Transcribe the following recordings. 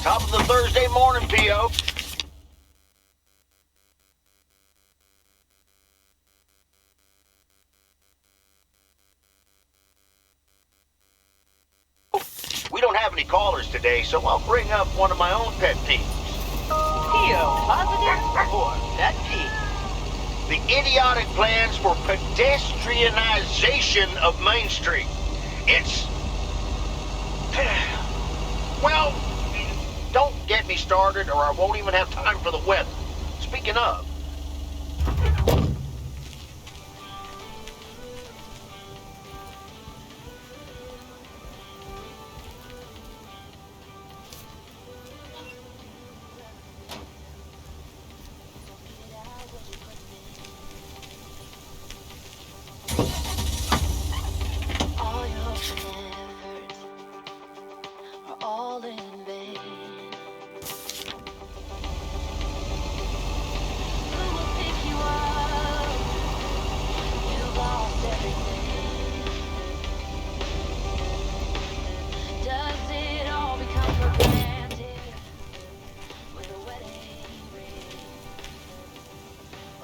Top of the Thursday morning, P.O. We don't have any callers today, so I'll bring up one of my own pet peeves. P.O. positive or that P? The idiotic plans for pedestrianization of Main Street. It's... Well, don't get me started or I won't even have time for the weather. Speaking of... All your hopes and efforts are all in vain. Who will pick you up? You've lost everything. Does it all become for granted with a wedding ring?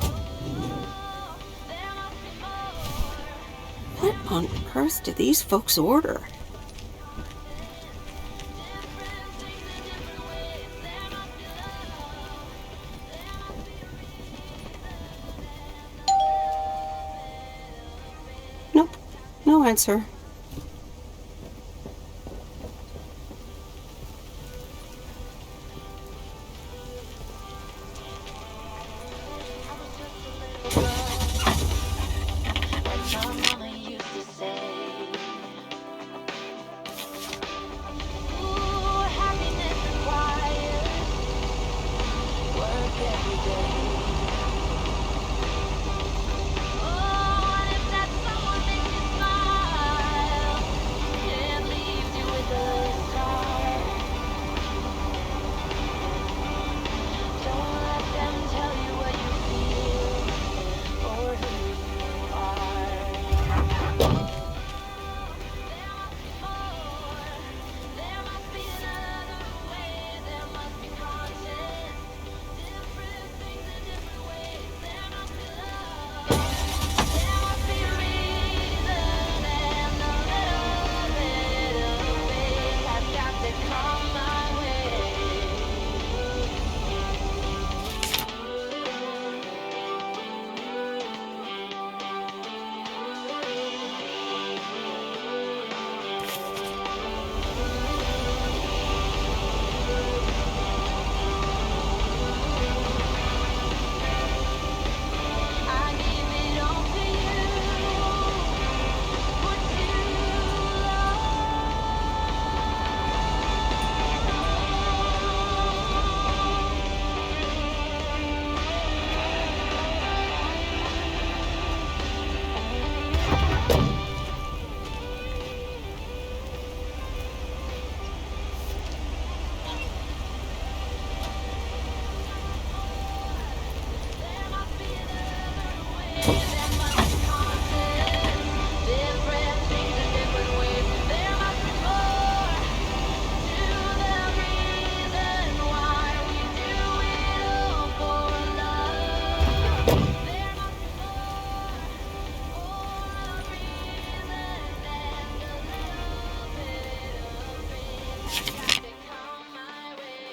Oh, there must be more. What on earth do these folks order? Nope, no answer. Like my mama used to say, ooh, happiness requires work every day. Oh, and if that someone makes you smile and leaves you with a scar, don't let them tell you what you feel or who you are. There must be another way, there must be conscience. Different things in different ways, there must be love. There must be a reason, and a little bit of faith has got to come my way. I give it all to you, what you There must be another way, there must be conscience. Different things in different ways, there must be more to the reason why we do it all for love. There must be more for a reason, and a little bit of faith has got to come my way.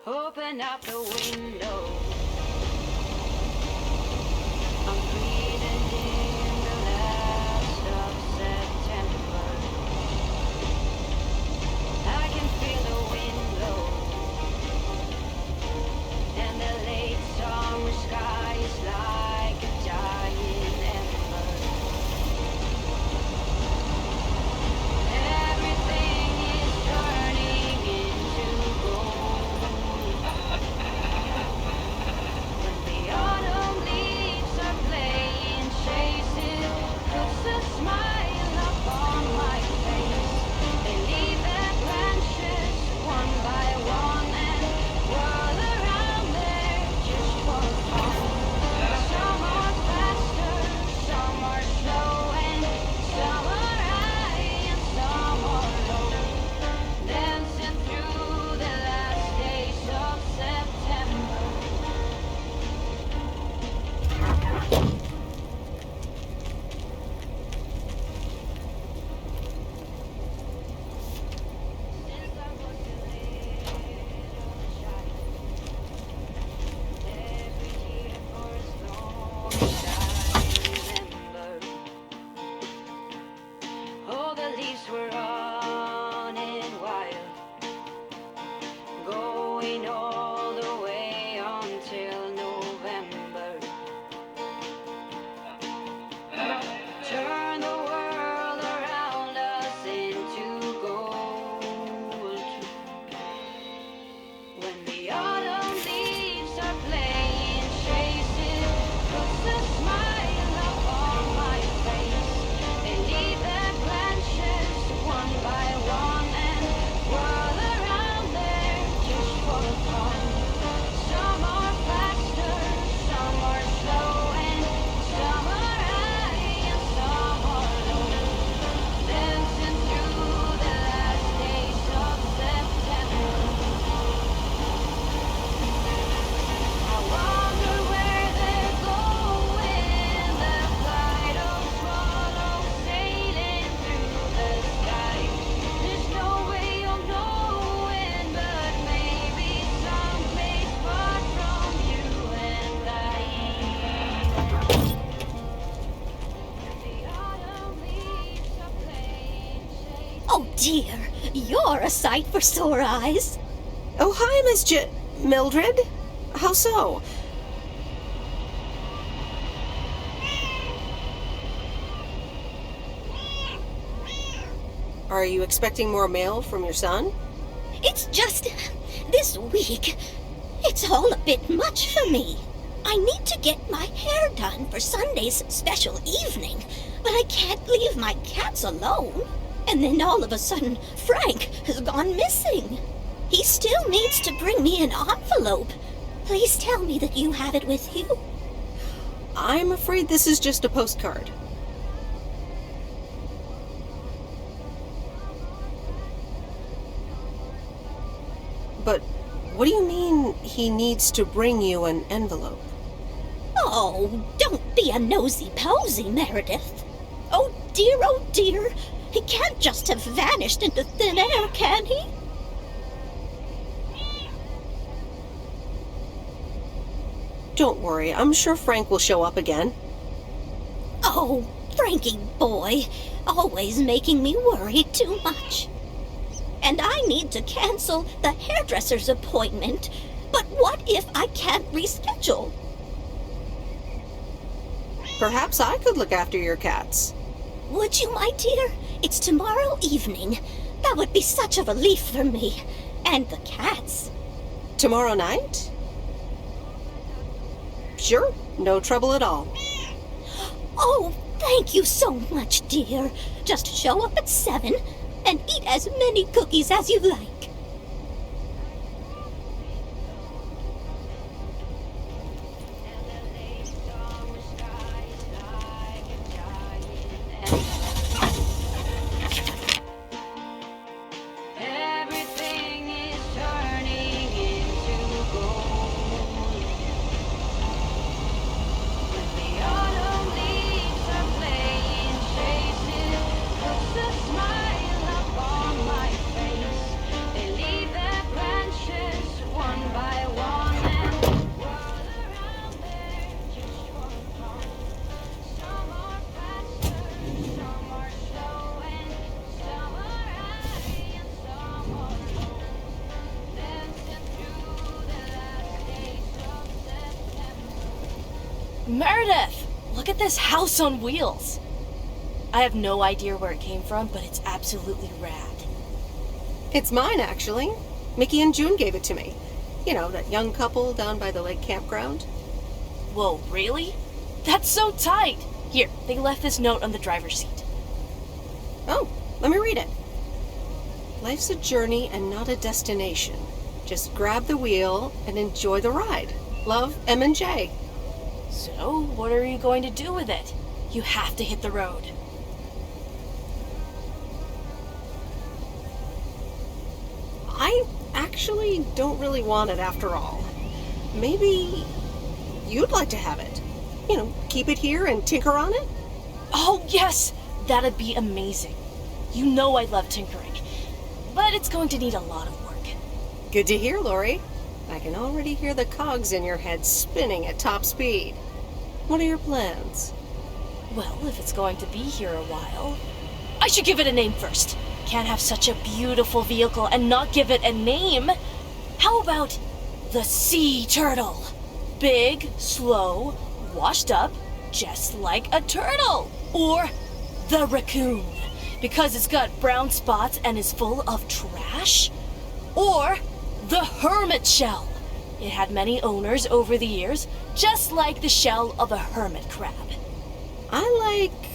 Open up the window. dear, you're a sight for sore eyes. Oh, hi, Miss Mildred. How so? Are you expecting more mail from your son? It's just this week. It's all a bit much for me. I need to get my hair done for Sunday's special evening, but I can't leave my cats alone. And then all of a sudden, Frank has gone missing. He still needs to bring me an envelope. Please tell me that you have it with you. I'm afraid this is just a postcard. But what do you mean he needs to bring you an envelope? Oh, don't be a nosy-posy, Meredith. Oh dear, he can't just have vanished into thin air, can he? Don't worry, I'm sure Frank will show up again. Oh, Frankie boy, always making me worry too much. And I need to cancel the hairdresser's appointment, but what if I can't reschedule? Perhaps I could look after your cats. Would you, my dear? It's tomorrow evening. That would be such a relief for me. And the cats. Tomorrow night? Sure, no trouble at all. Oh, thank you so much, dear. Just show up at 7 and eat as many cookies as you like. Everything is turning into gold. When the autumn leaves are playing chases, puts a smile upon my face. They leave their branches one by one and whirl around there just for fun. Some are faster, some are slow, and some are high and some are low. Dancing through the last days of September. Meredith! Look at this house on wheels! I have no idea where it came from, but it's absolutely rad. It's mine, actually. Mickey and June gave it to me. You know, that young couple down by the lake campground. Whoa, really? That's so tight! Here, they left this note on the driver's seat. Oh, let me read it. Life's a journey and not a destination. Just grab the wheel and enjoy the ride. Love, M and J. So, what are you going to do with it? You have to hit the road. I actually don't really want it after all. Maybe you'd like to have it. You know, keep it here and tinker on it? Oh, yes! That'd be amazing. You know I love tinkering, but it's going to need a lot of work. Good to hear, Lori. I can already hear the cogs in your head spinning at top speed. What are your plans? Well, if it's going to be here a while, I should give it a name first. Can't have such a beautiful vehicle and not give it a name. How about the sea turtle? Big, slow, washed up, just like a turtle. Or the raccoon, because it's got brown spots and is full of trash. Or the hermit shell. It had many owners over the years, just like the shell of a hermit crab. I like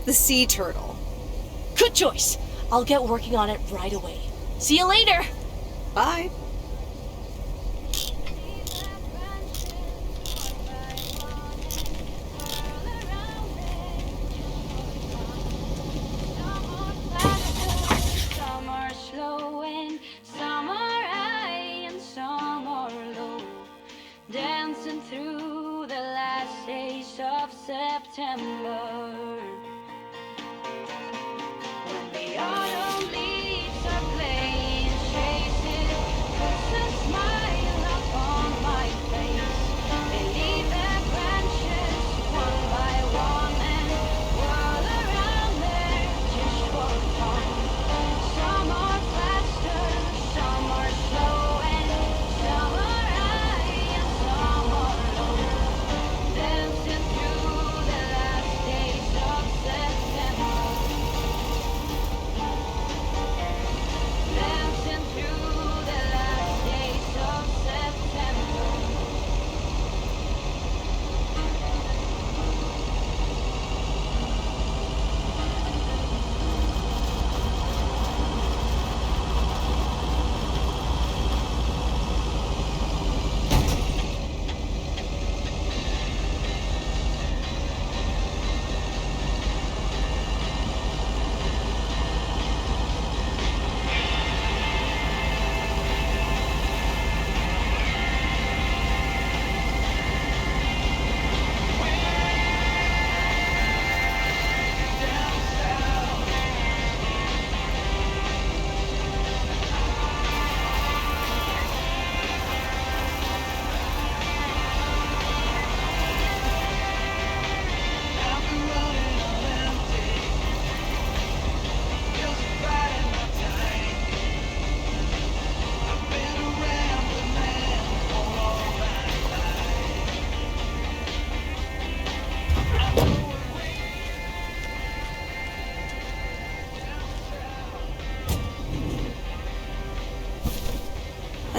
the sea turtle. Good choice. I'll get working on it right away. See you later. Bye. Some are slow and some are high and some are low. Dancing through the last days of September. When the autumn leaves are playing chases, puts a smile upon my face. They leave their branches one by one and whirl around there just for fun.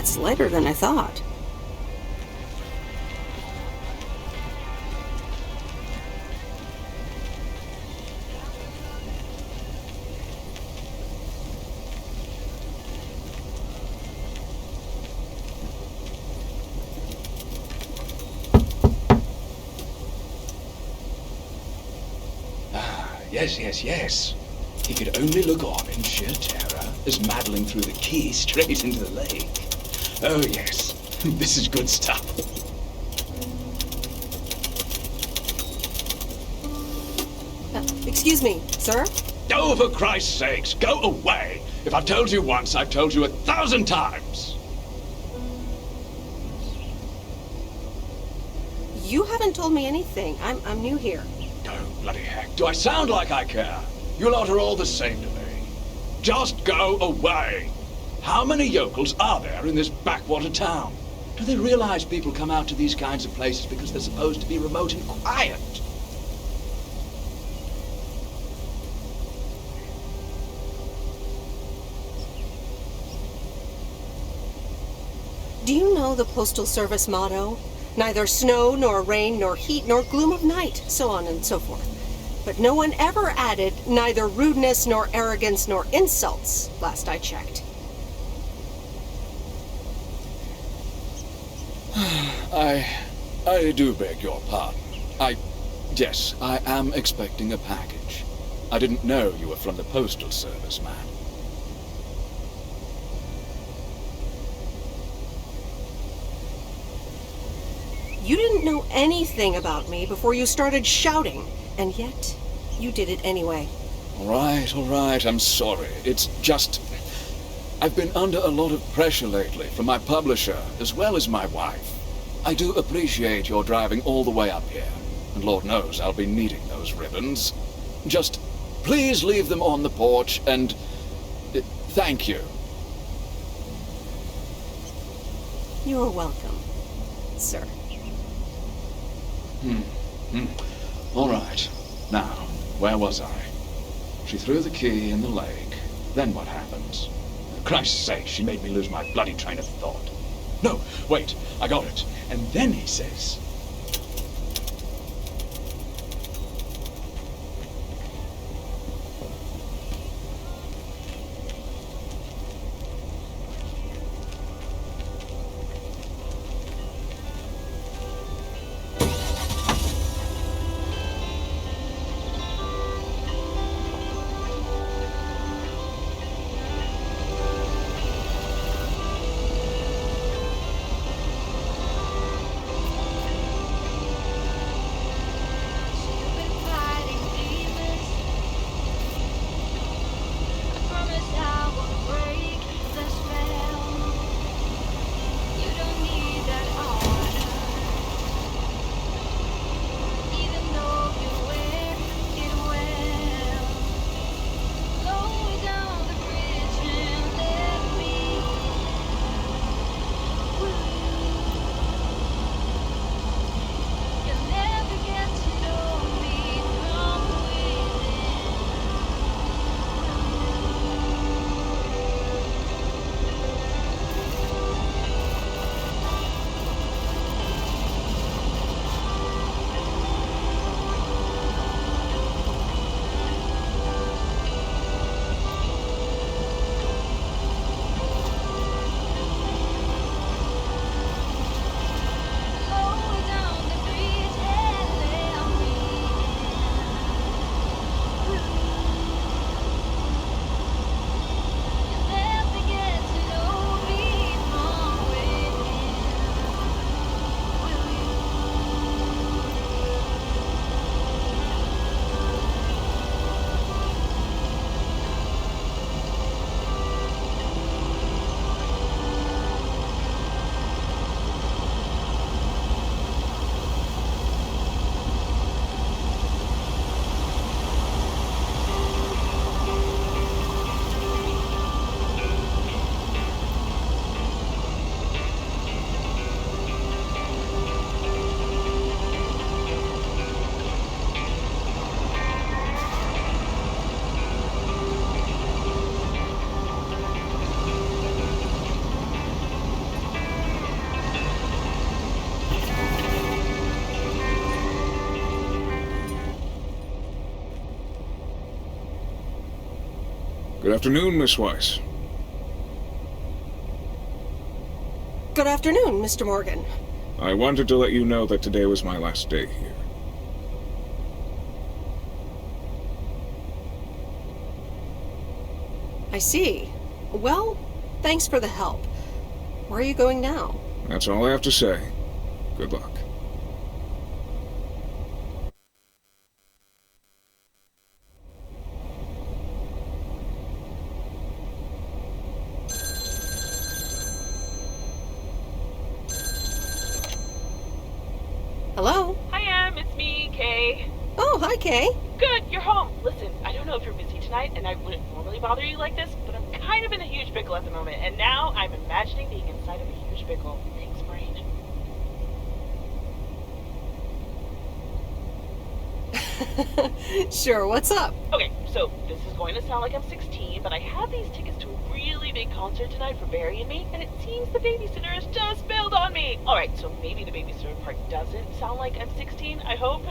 That's lighter than I thought. Yes. He could only look on in sheer terror as Madeline threw the key straight into the lake. Oh, yes. This is good stuff. Excuse me, sir? Oh, for Christ's sakes, go away! If I've told you once, I've told you 1,000 times! You haven't told me anything. I'm new here. Oh, bloody heck. Do I sound like I care? You lot are all the same to me. Just go away! How many yokels are there in this backwater town? Do they realize people come out to these kinds of places because they're supposed to be remote and quiet? Do you know the Postal Service motto? Neither snow, nor rain, nor heat, nor gloom of night, so on and so forth. But no one ever added neither rudeness, nor arrogance, nor insults, last I checked. I do beg your pardon. Yes, I am expecting a package. I didn't know you were from the Postal Service, man. You didn't know anything about me before you started shouting, and yet you did it anyway. All right, I'm sorry. It's just... I've been under a lot of pressure lately from my publisher, as well as my wife. I do appreciate your driving all the way up here, and Lord knows I'll be needing those ribbons. Just please leave them on the porch, and... thank you. You're welcome, sir. All right. Now, where was I? She threw the key in the lake. Then what happens? For Christ's sake, she made me lose my bloody train of thought. No, wait, I got it. And then he says... Good afternoon, Miss Weiss. Good afternoon, Mr. Morgan. I wanted to let you know that today was my last day here. I see. Well, thanks for the help. Where are you going now? That's all I have to say. Good luck. Hello? Hi, it's me, Kay. Oh, hi, Kay. Good, you're home. Listen, I don't know if you're busy tonight, and I wouldn't normally bother you like this, but I'm kind of in a huge pickle at the moment, and now I'm imagining being inside of a huge pickle. Thanks, brain. Sure, what's up? Okay, so this is going to sound like I'm 16, but I have these tickets to a really big concert tonight for Barry and me, and it seems the babysitter has just bailed on me. Alright, so maybe the babysitter part doesn't sound like I'm 16, I hope.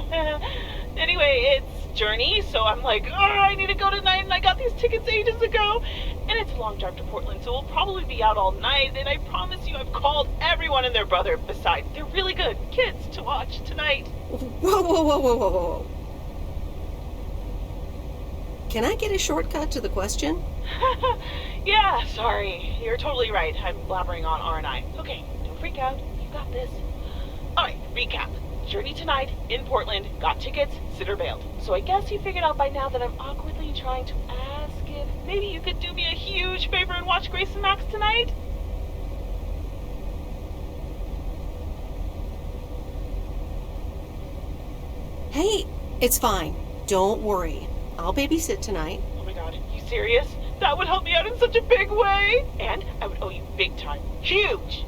Anyway, it's Journey, so I'm like, oh, I need to go tonight, and I got these tickets ages ago. And it's a long drive to Portland, so we'll probably be out all night, and I promise you I've called everyone and their brother. Besides, they're really good kids to watch tonight. Whoa, whoa, whoa, whoa, whoa, whoa. Can I get a shortcut to the question? Yeah, sorry. You're totally right. I'm blabbering on, aren't I? Okay, don't freak out. You got this. Alright, recap. Journey tonight, in Portland, got tickets, sitter bailed. So I guess you figured out by now that I'm awkwardly trying to ask if maybe you could do me a huge favor and watch Grace and Max tonight? Hey, it's fine. Don't worry. I'll babysit tonight. Oh my god, you serious? That would help me out in such a big way! And I would owe you big time. Huge!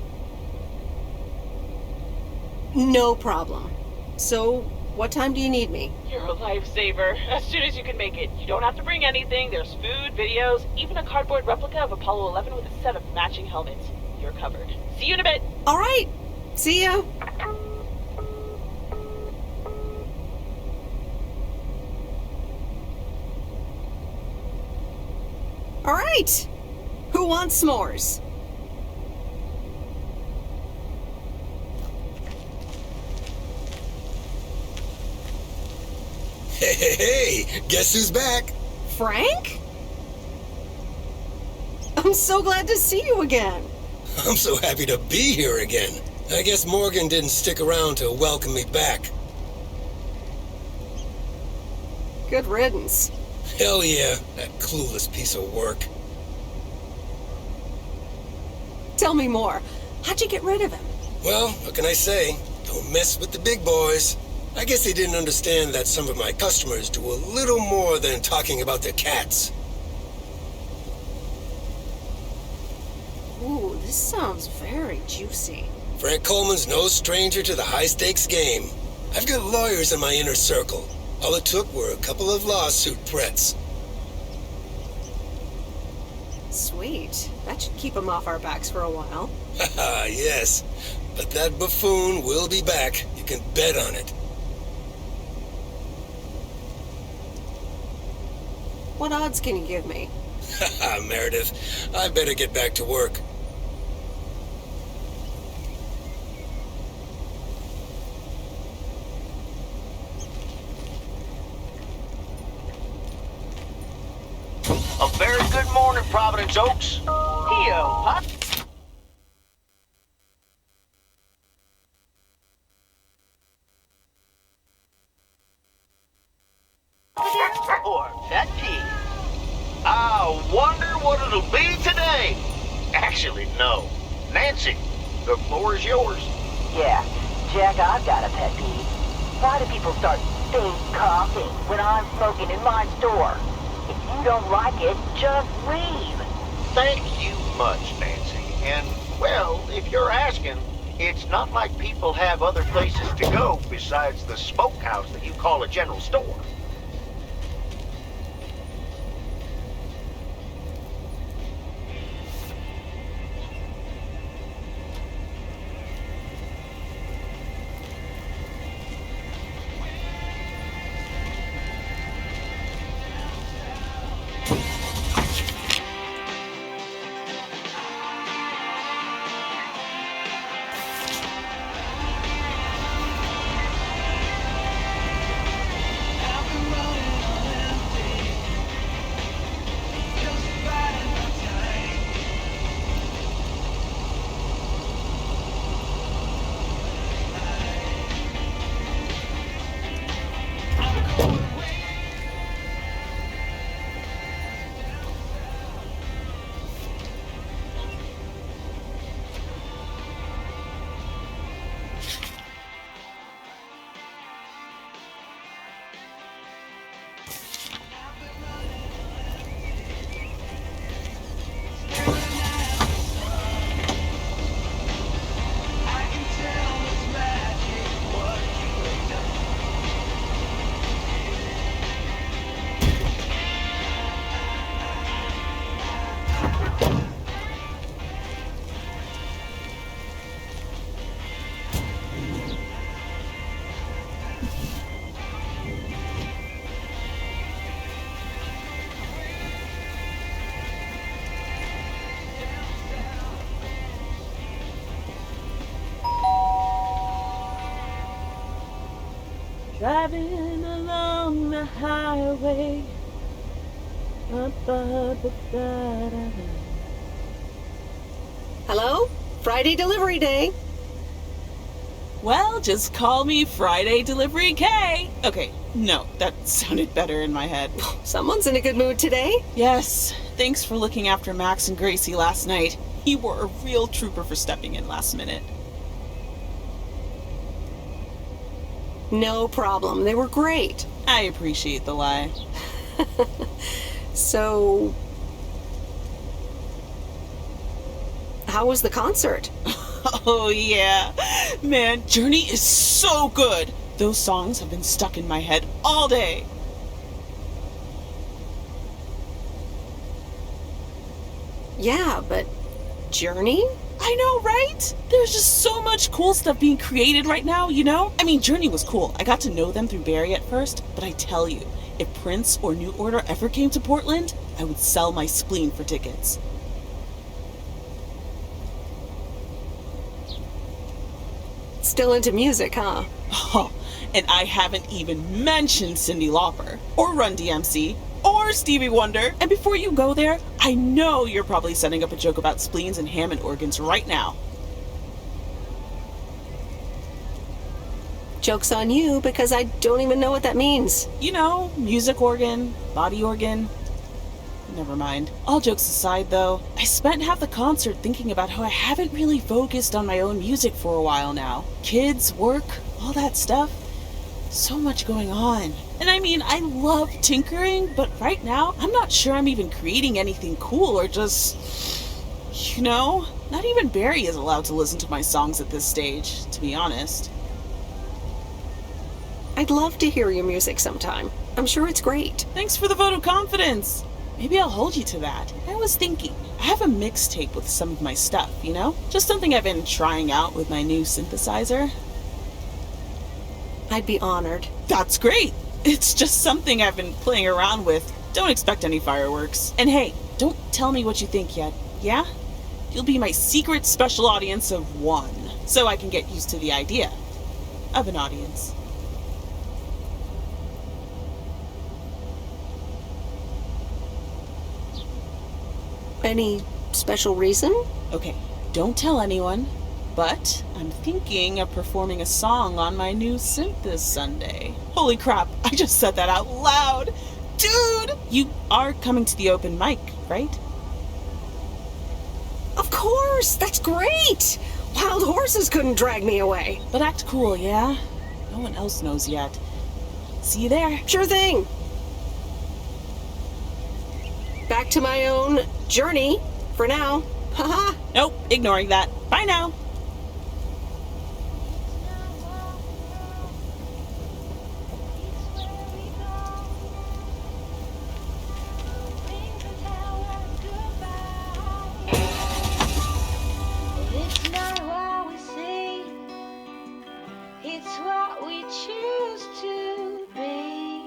No problem. So, what time do you need me? You're a lifesaver. As soon as you can make it. You don't have to bring anything. There's food, videos, even a cardboard replica of Apollo 11 with a set of matching helmets. You're covered. See you in a bit. All right. See ya. All right. Who wants s'mores? Hey, guess who's back? Frank? I'm so glad to see you again. I'm so happy to be here again. I guess Morgan didn't stick around to welcome me back. Good riddance. Hell yeah, that clueless piece of work. Tell me more. How'd you get rid of him? Well, what can I say? Don't mess with the big boys. I guess they didn't understand that some of my customers do a little more than talking about their cats. Ooh, this sounds very juicy. Frank Coleman's no stranger to the high-stakes game. I've got lawyers in my inner circle. All it took were a couple of lawsuit threats. Sweet. That should keep him off our backs for a while. Haha, yes. But that buffoon will be back. You can bet on it. What odds can you give me? Haha, Meredith. I better get back to work. A very good morning, Providence Okes. Or that P. I wonder what it'll be today. Actually, no. Nancy, the floor is yours. Yeah, Jack, I've got a pet peeve. Why do people start fake coughing when I'm smoking in my store? If you don't like it, just leave. Thank you much, Nancy. And, well, if you're asking, it's not like people have other places to go besides the smokehouse that you call a general store. driving along the highway. Hello? Friday delivery day. Well, just call me Friday Delivery K. Okay, no, that sounded better in my head. Someone's in a good mood today. Yes, thanks for looking after Max and Gracie last night. You were a real trooper for stepping in last minute. No problem. They were great. I appreciate the lie. So, how was the concert? Oh yeah. Man, Journey is so good. Those songs have been stuck in my head all day. Yeah, but Journey? I know, right? There's just so much cool stuff being created right now, you know? I mean, Journey was cool. I got to know them through Barry at first, but I tell you, if Prince or New Order ever came to Portland, I would sell my spleen for tickets. Still into music, huh? Oh, and I haven't even mentioned Cyndi Lauper, or Run DMC, or Stevie Wonder. And before you go there, I know you're probably setting up a joke about spleens and Hammond organs right now. Joke's on you, because I don't even know what that means. You know, music organ, body organ. Never mind. All jokes aside, though, I spent half the concert thinking about how I haven't really focused on my own music for a while now. Kids, work, all that stuff. So much going on. And I mean, I love tinkering, but right now, I'm not sure I'm even creating anything cool or just, you know, not even Barry is allowed to listen to my songs at this stage, to be honest. I'd love to hear your music sometime. I'm sure it's great. Thanks for the vote of confidence. Maybe I'll hold you to that. I was thinking, I have a mixtape with some of my stuff, you know? Just something I've been trying out with my new synthesizer. I'd be honored. That's great. It's just something I've been playing around with. Don't expect any fireworks. And hey, don't tell me what you think yet, yeah? You'll be my secret special audience of one, so I can get used to the idea of an audience. Any special reason? Okay, don't tell anyone, but I'm thinking of performing a song on my new synth this Sunday. Holy crap, I just said that out loud! Dude! You are coming to the open mic, right? Of course! That's great! Wild horses couldn't drag me away. But act cool, yeah? No one else knows yet. See you there. Sure thing. Back to my own journey for now. Haha. Nope, ignoring that. Bye now. It's not what we see, it's what we choose to be.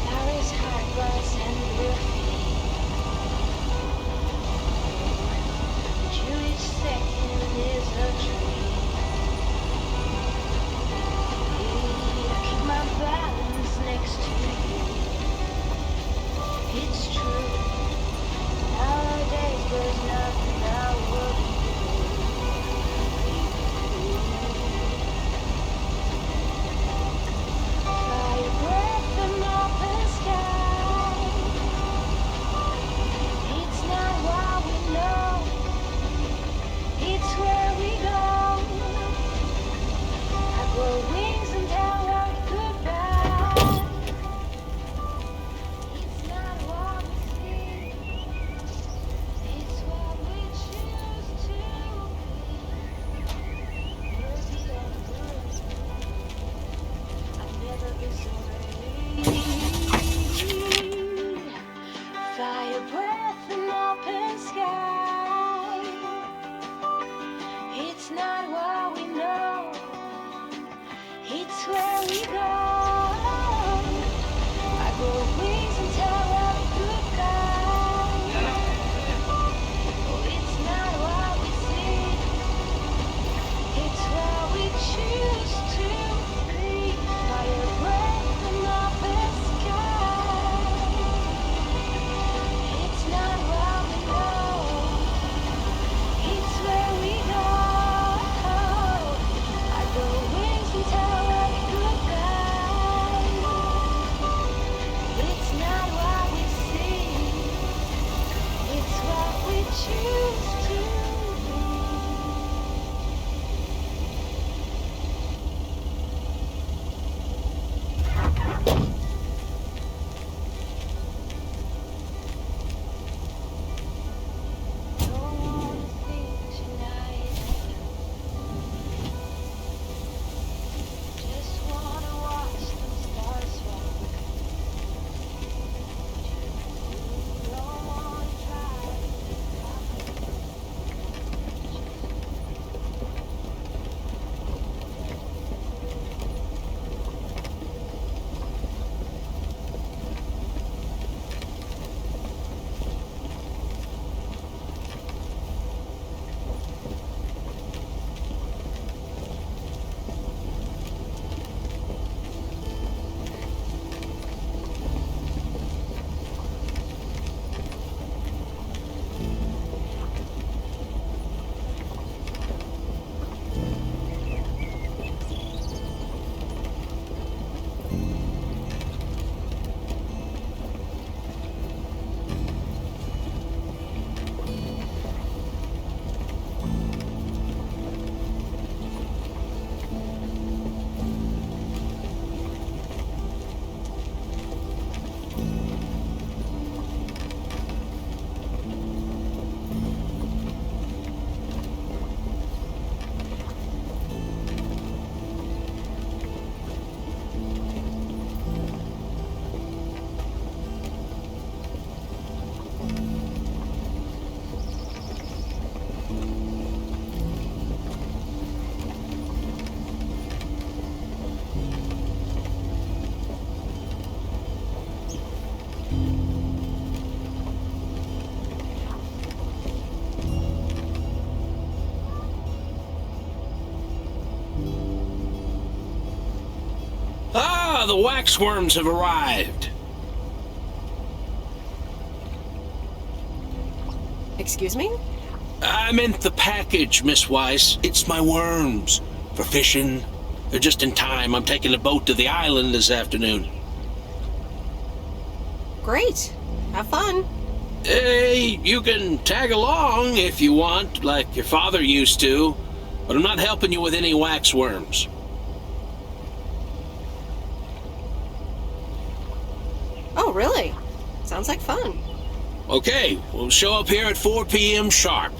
Flowers, heartbreaks, and graffiti. Jewish second is a dream. I keep my balance next to you. It's true. waxworms have arrived. Excuse me? I meant the package, Miss Weiss. It's my worms. For fishing. They're just in time. I'm taking a boat to the island this afternoon. Great. Have fun. Hey, you can tag along if you want, like your father used to. But I'm not helping you with any waxworms. Oh, really? Sounds like fun. Okay, we'll show up here at 4 p.m. sharp.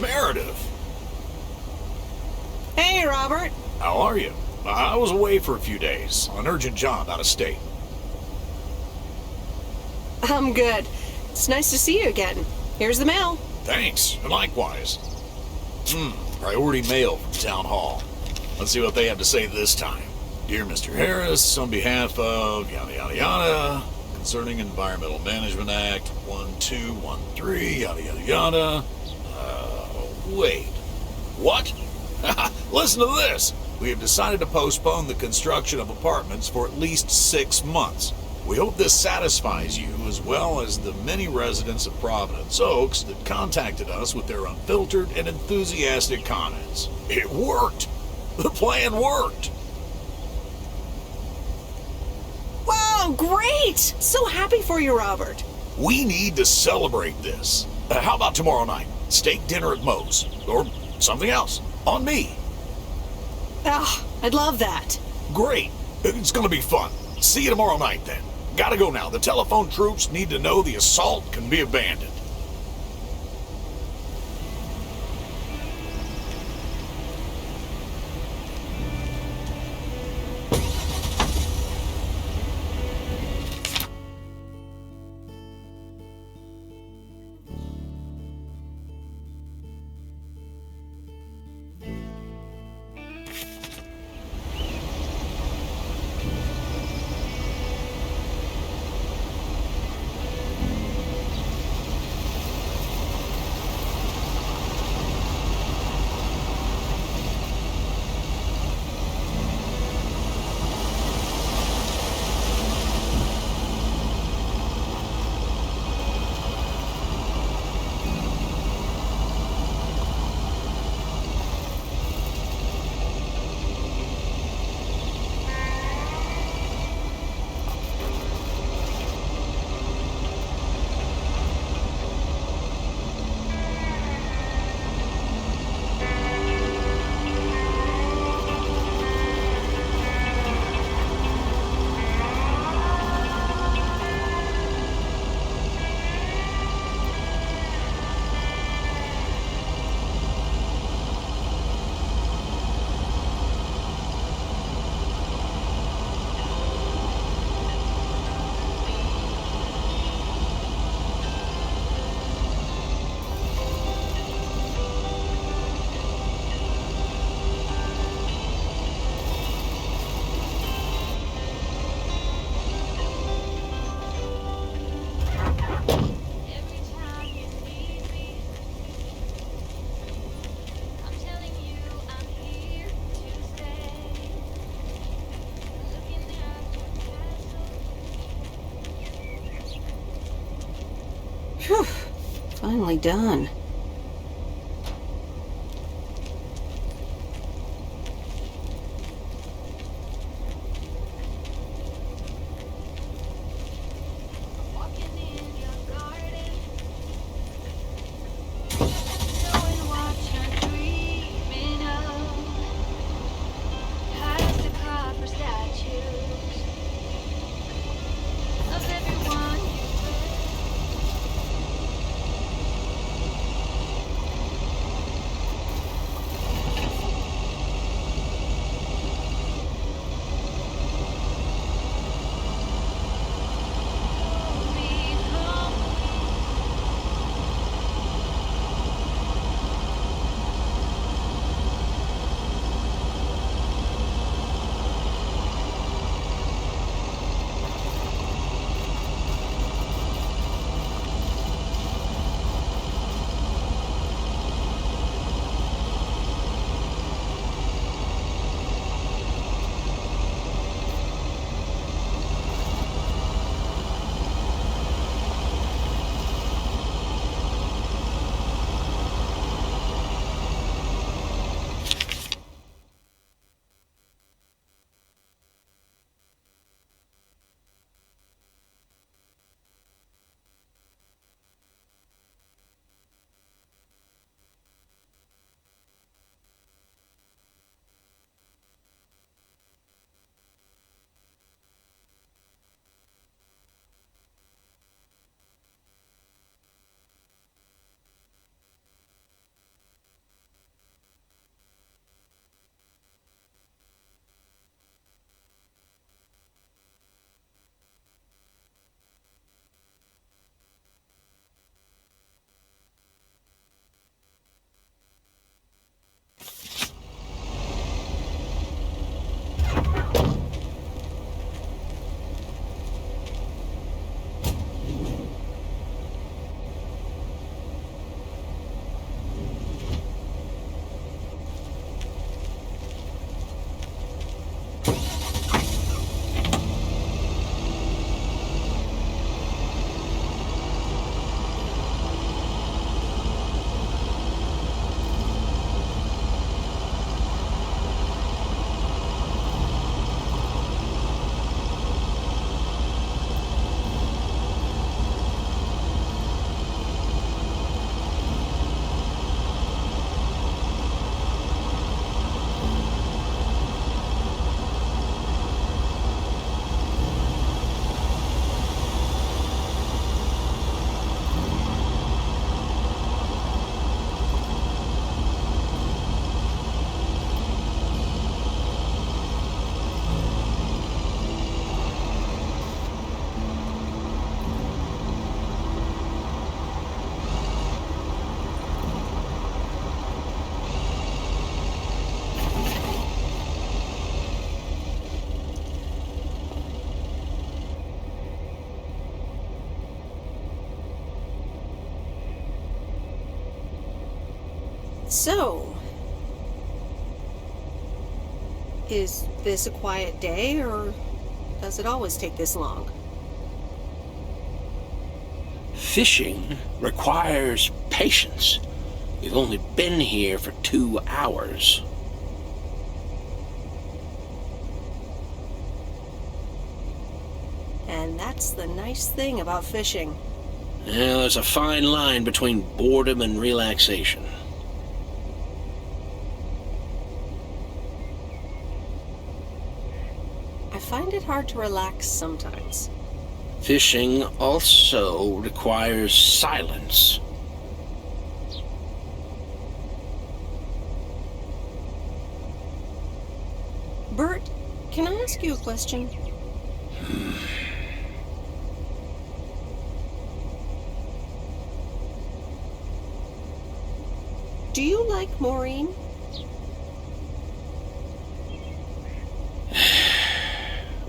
Meredith! Hey, Robert. How are you? I was away for a few days on an urgent job out of state. I'm good. It's nice to see you again. Here's the mail. Thanks, and likewise. Priority mail from Town Hall. Let's see what they have to say this time. Dear Mr. Harris, on behalf of yada yada yada, concerning Environmental Management Act 1213, yada yada yada. Wait. What? Listen to this. We have decided to postpone the construction of apartments for at least 6 months. We hope this satisfies you as well as the many residents of Провиденс Окс that contacted us with their unfiltered and enthusiastic comments. It worked. The plan worked. Wow, great! So happy for you, Robert. We need to celebrate this. How about tomorrow night? Steak dinner at Moe's. Or something else. On me. Ah, I'd love that. Great. It's gonna be fun. See you tomorrow night then. Gotta go now. The telephone troops need to know the assault can be abandoned. Phew, finally done. So, is this a quiet day, or does it always take this long? Fishing requires patience. We've only been here for 2 hours. And that's the nice thing about fishing. Well, there's a fine line between boredom and relaxation. I find it hard to relax sometimes. Fishing also requires silence. Bert, can I ask you a question? Do you like Maureen?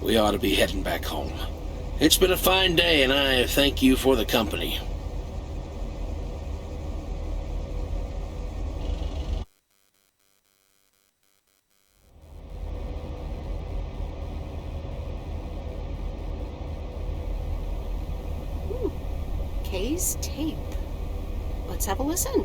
We ought to be heading back home. It's been a fine day, and I thank you for the company. Kay's tape. Let's have a listen.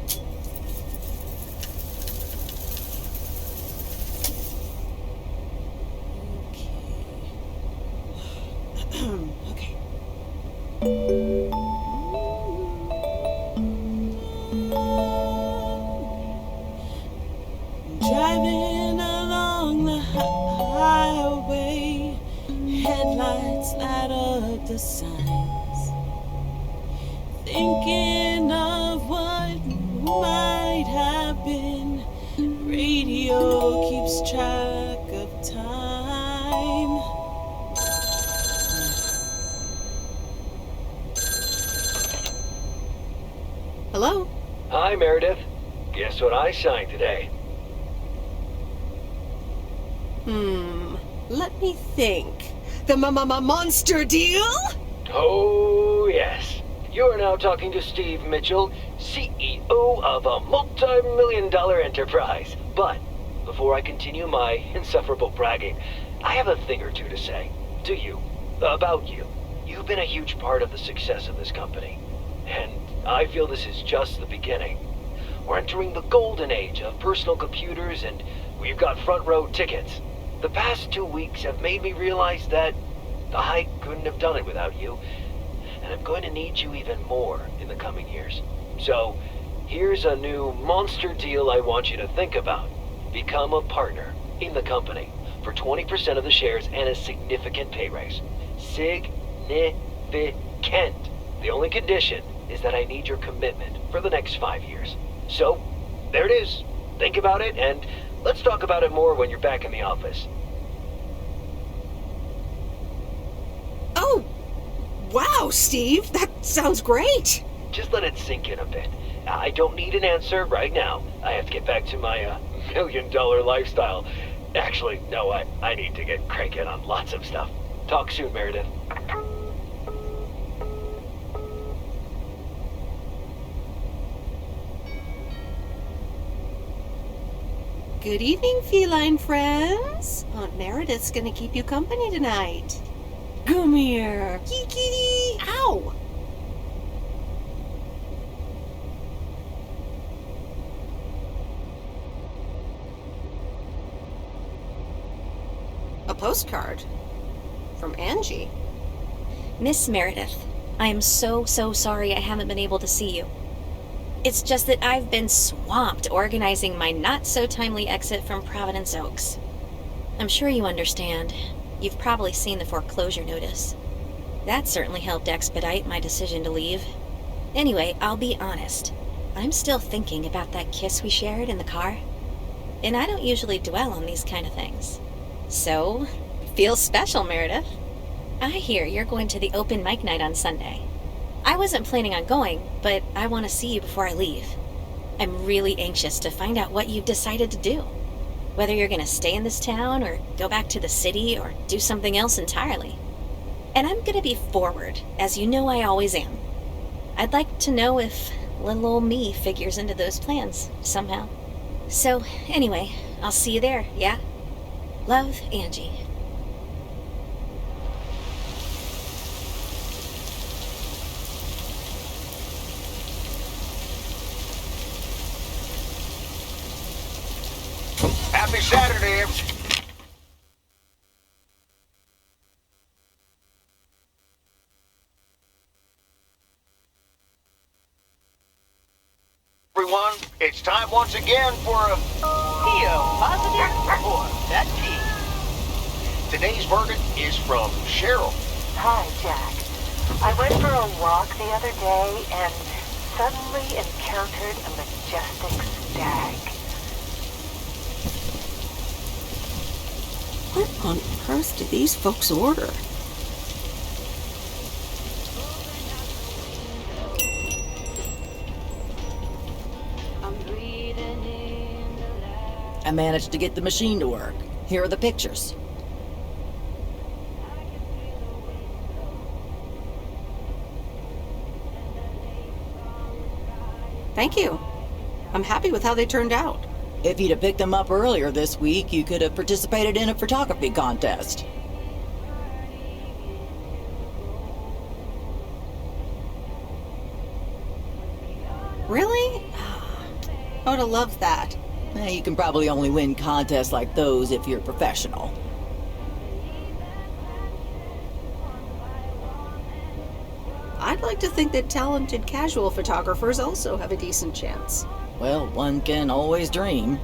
Driving along the highway, headlights light up the signs, thinking of what might have been. Radio keeps track of time. Hello? Hi, Meredith. Guess what I signed today? Let me think. The monster deal? Oh, yes. You are now talking to Steve Mitchell, CEO of a multi-million-dollar enterprise. But before I continue my insufferable bragging, I have a thing or two to say to you, about you. You've been a huge part of the success of this company, and I feel this is just the beginning. We're entering the golden age of personal computers, and we've got front row tickets. The past 2 weeks have made me realize that I couldn't have done it without you, and I'm going to need you even more in the coming years. So, here's a new monster deal I want you to think about. Become a partner in the company for 20% of the shares and a significant pay raise. Significant. The only condition is that I need your commitment for the next 5 years. So, there it is. Think about it, and let's talk about it more when you're back in the office. Oh, wow, Steve, that sounds great. Just let it sink in a bit. I don't need an answer right now. I have to get back to my $1 million lifestyle. Actually, no, I need to get cranking on lots of stuff. Talk soon, Meredith. Good evening, feline friends. Aunt Meredith's gonna keep you company tonight. Come here. Kitty. Ow. A postcard from Angie. Miss Meredith, I am so sorry I haven't been able to see you. It's just that I've been swamped organizing my not-so-timely exit from Провиденс Ok's. I'm sure you understand. You've probably seen the foreclosure notice. That certainly helped expedite my decision to leave. Anyway, I'll be honest. I'm still thinking about that kiss we shared in the car. And I don't usually dwell on these kind of things. So, feels special, Meredith. I hear you're going to the open mic night on Sunday. I wasn't planning on going, but I want to see you before I leave. I'm really anxious to find out what you've decided to do. Whether you're going to stay in this town, or go back to the city, or do something else entirely. And I'm going to be forward, as you know I always am. I'd like to know if little old me figures into those plans, somehow. So, anyway, I'll see you there, yeah? Love, Angie. Happy Saturday, everyone. It's time once again for a Theo, positive or that tea? Today's verdict is from Cheryl. Hi, Jack. I went for a walk the other day and suddenly encountered a majestic stag. What on earth do these folks order? I managed to get the machine to work. Here are the pictures. Thank you. I'm happy with how they turned out. If you'd have picked them up earlier this week, you could have participated in a photography contest. Really? I would have loved that. You can probably only win contests like those if you're a professional. I'd like to think that talented casual photographers also have a decent chance. Well, one can always dream.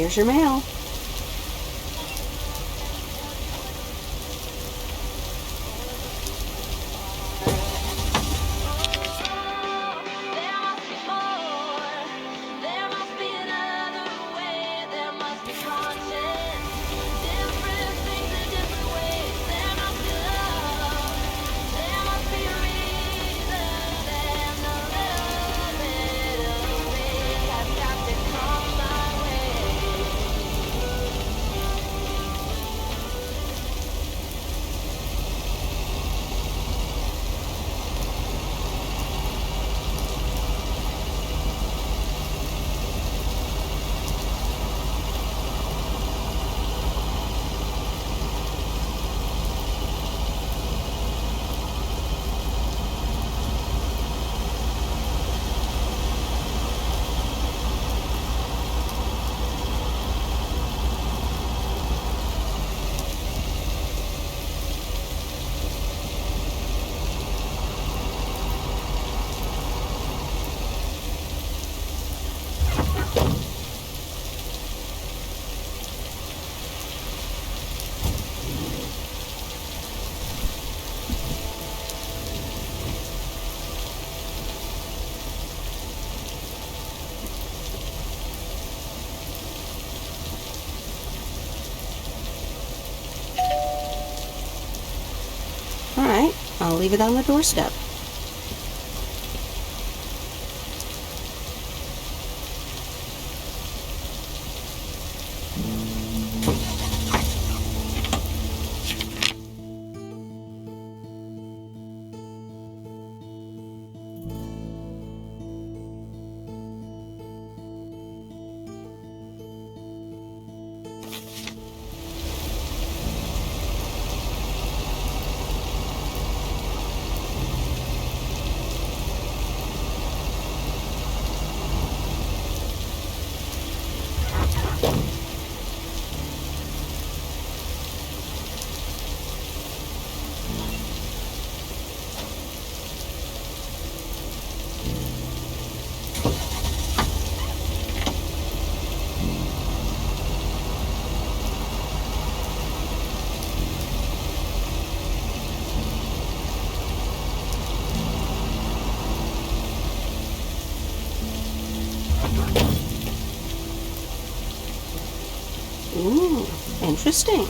Here's your mail. Alright, I'll leave it on the doorstep. Ooh, interesting.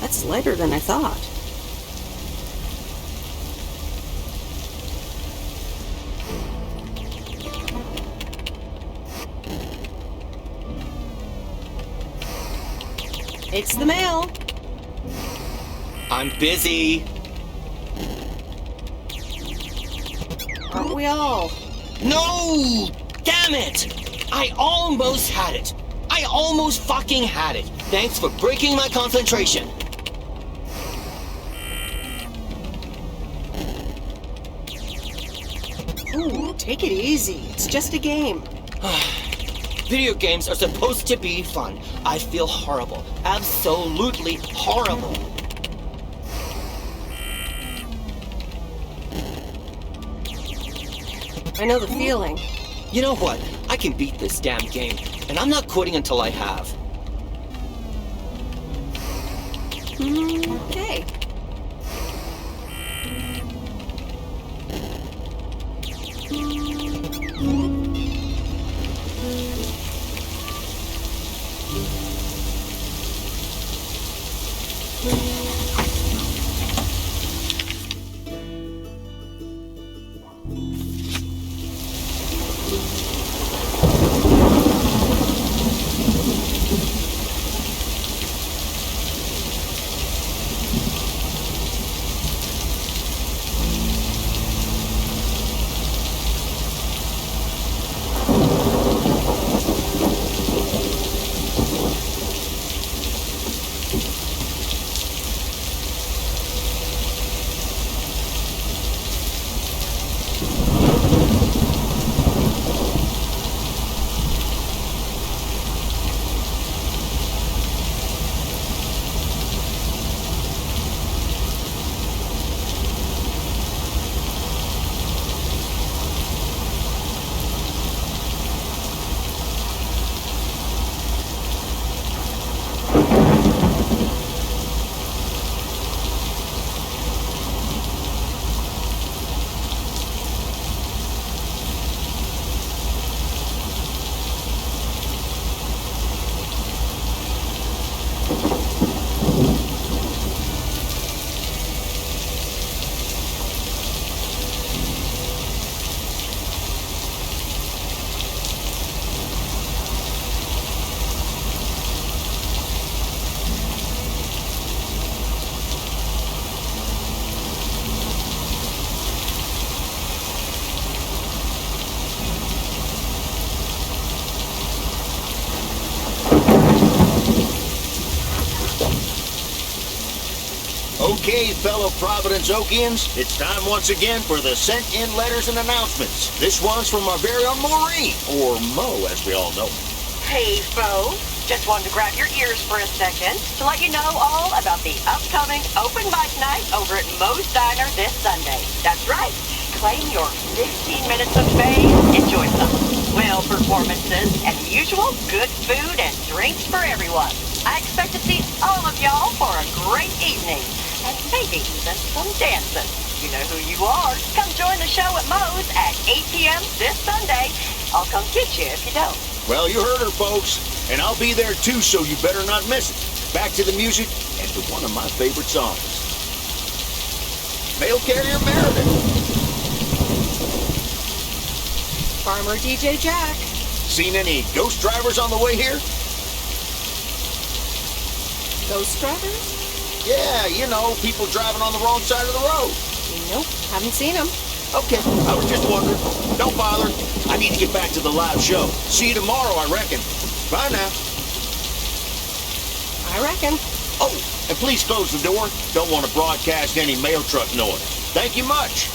That's lighter than I thought. It's the mail. I'm busy. Aren't we all? No! Damn it! I almost had it. I almost fucking had it. Thanks for breaking my concentration. Ooh, take it easy. It's just a game. Video games are supposed to be fun. I feel horrible. Absolutely horrible. I know the feeling. You know what? I can beat this damn game, and I'm not quitting until I have. Okay. Okay, fellow Providence Okians, it's time once again for the sent-in letters and announcements. This one's from our very own Maureen, or Mo, as we all know. Hey, folks. Just wanted to grab your ears for a second to let you know all about the upcoming open mic night over at Mo's Diner this Sunday. That's right. Claim your 15 minutes of fame. Enjoy some whale performances and the usual good food and drinks for everyone. I expect to see all of y'all for a great evening. And maybe even some dancing. You know who you are. Come join the show at Mo's at 8 p.m. this Sunday. I'll come get you if you don't. Well, you heard her, folks. And I'll be there too, so you better not miss it. Back to the music and to one of my favorite songs. Mail carrier Meredith. Farmer DJ Jack. Seen any ghost drivers on the way here? Ghost drivers? Yeah, you know, people driving on the wrong side of the road. Nope, haven't seen them. Okay, I was just wondering. Don't bother. I need to get back to the live show. See you tomorrow, I reckon. Bye now. I reckon. Oh, and please close the door. Don't want to broadcast any mail truck noise. Thank you much.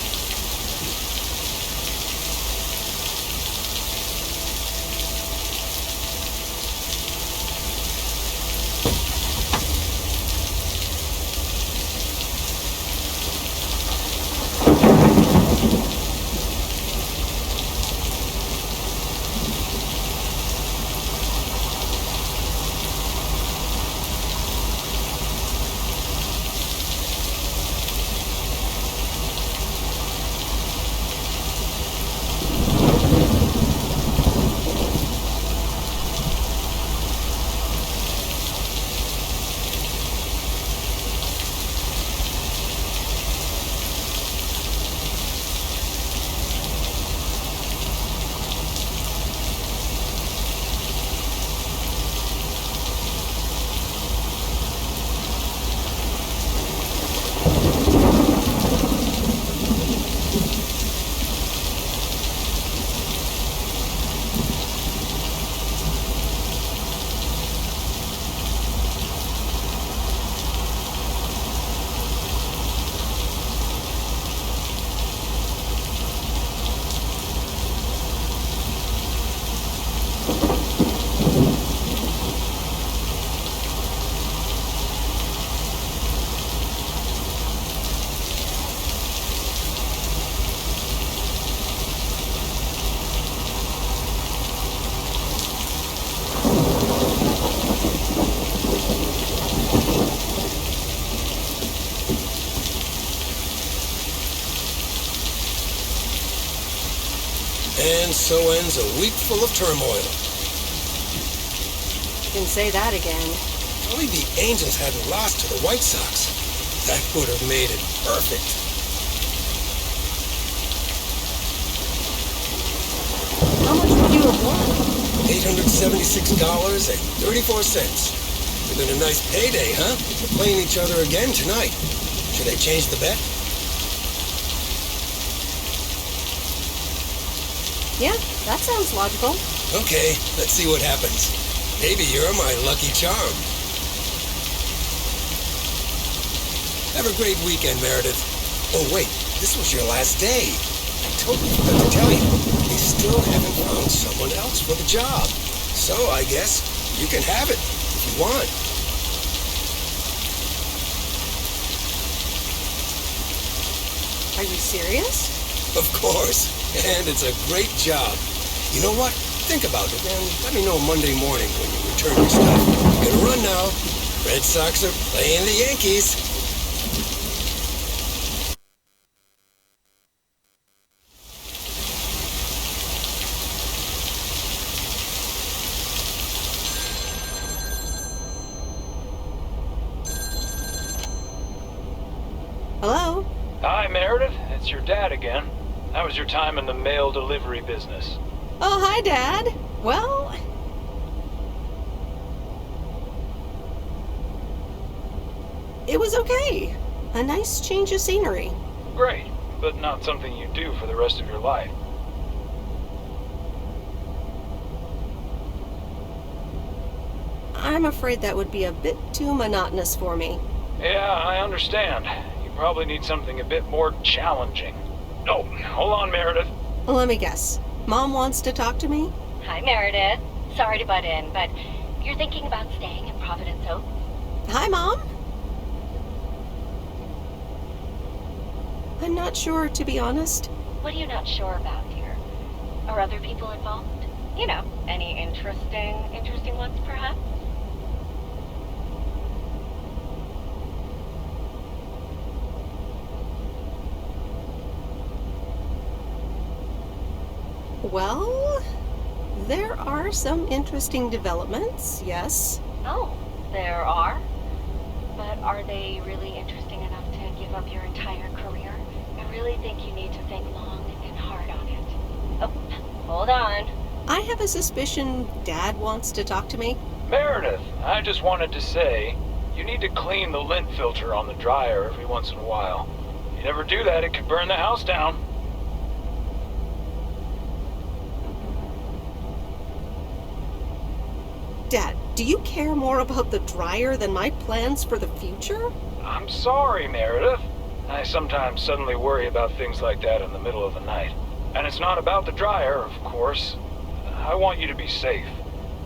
so ends a week full of turmoil. You can say that again. Only the Angels hadn't lost to the White Sox. That would have made it perfect. How much would you have won? $876.34. Been a nice payday, huh? We're playing each other again tonight. Should I change the bet? Yeah, that sounds logical. Okay, let's see what happens. Maybe you're my lucky charm. Have a great weekend, Meredith. Oh, wait, this was your last day. I totally forgot to tell you. They still haven't found someone else for the job. So I guess you can have it if you want. Are you serious? Of course. And it's a great job. You know what? Think about it, and let me know Monday morning when you return your stuff. Gonna run now. Red Sox are playing the Yankees. Hello? Hi, Meredith. It's your dad again. How was your time in the mail delivery business? Oh, hi, Dad. Well... it was okay. A nice change of scenery. Great, but not something you do for the rest of your life. I'm afraid that would be a bit too monotonous for me. Yeah, I understand. You probably need something a bit more challenging. Oh, hold on, Meredith. Well, let me guess. Mom wants to talk to me? Hi, Meredith. Sorry to butt in, but you're thinking about staying in Провиденс Окс? Hi, Mom. I'm not sure, to be honest. What are you not sure about here? Are other people involved? You know, any interesting ones, perhaps? Well, there are some interesting developments, yes. Oh, there are? But are they really interesting enough to give up your entire career? I really think you need to think long and hard on it. Oh, hold on. I have a suspicion Dad wants to talk to me. Meredith, I just wanted to say, you need to clean the lint filter on the dryer every once in a while. If you never do that, it could burn the house down. Dad, do you care more about the dryer than my plans for the future? I'm sorry, Meredith. I sometimes suddenly worry about things like that in the middle of the night. And it's not about the dryer, of course. I want you to be safe.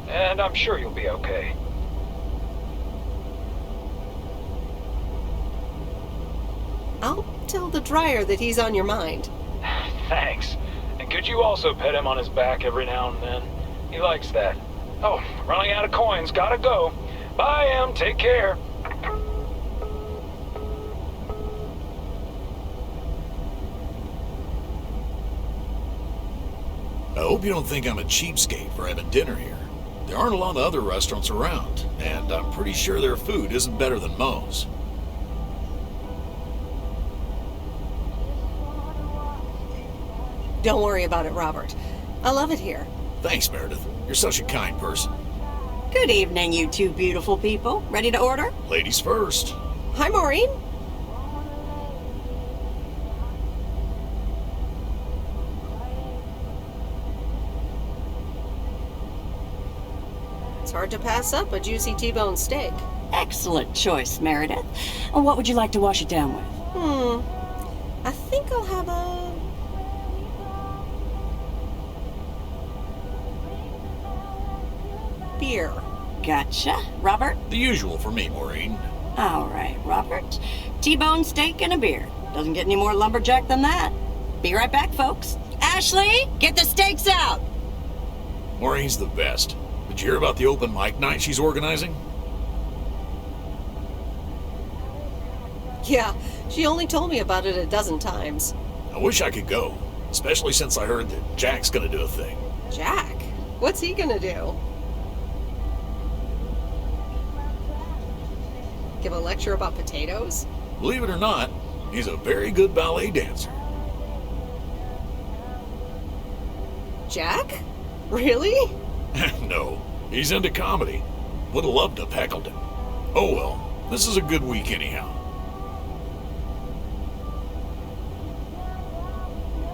And I'm sure you'll be okay. I'll tell the dryer that he's on your mind. Thanks. And could you also pet him on his back every now and then? He likes that. Oh, running out of coins. Gotta go. Bye, Em. Take care. I hope you don't think I'm a cheapskate for having dinner here. There aren't a lot of other restaurants around, and I'm pretty sure their food isn't better than Moe's. Don't worry about it, Robert. I love it here. Thanks, Meredith. You're such a kind person. Good evening, you two beautiful people. Ready to order? Ladies first. Hi, Maureen. It's hard to pass up a juicy T-bone steak. Excellent choice, Meredith. And what would you like to wash it down with? I think I'll have a... beer. Gotcha. Robert? The usual for me, Maureen. All right, Robert. T-bone steak and a beer. Doesn't get any more lumberjack than that. Be right back, folks. Ashley, get the steaks out! Maureen's the best. Did you hear about the open mic night she's organizing? Yeah, she only told me about it a dozen times. I wish I could go. especially since I heard that Jack's gonna do a thing. Jack? What's he gonna do? Give a lecture about potatoes? Believe it or not, he's a very good ballet dancer. Jack? Really? No, he's into comedy. Would have loved to have heckled him. Oh well, this is a good week anyhow.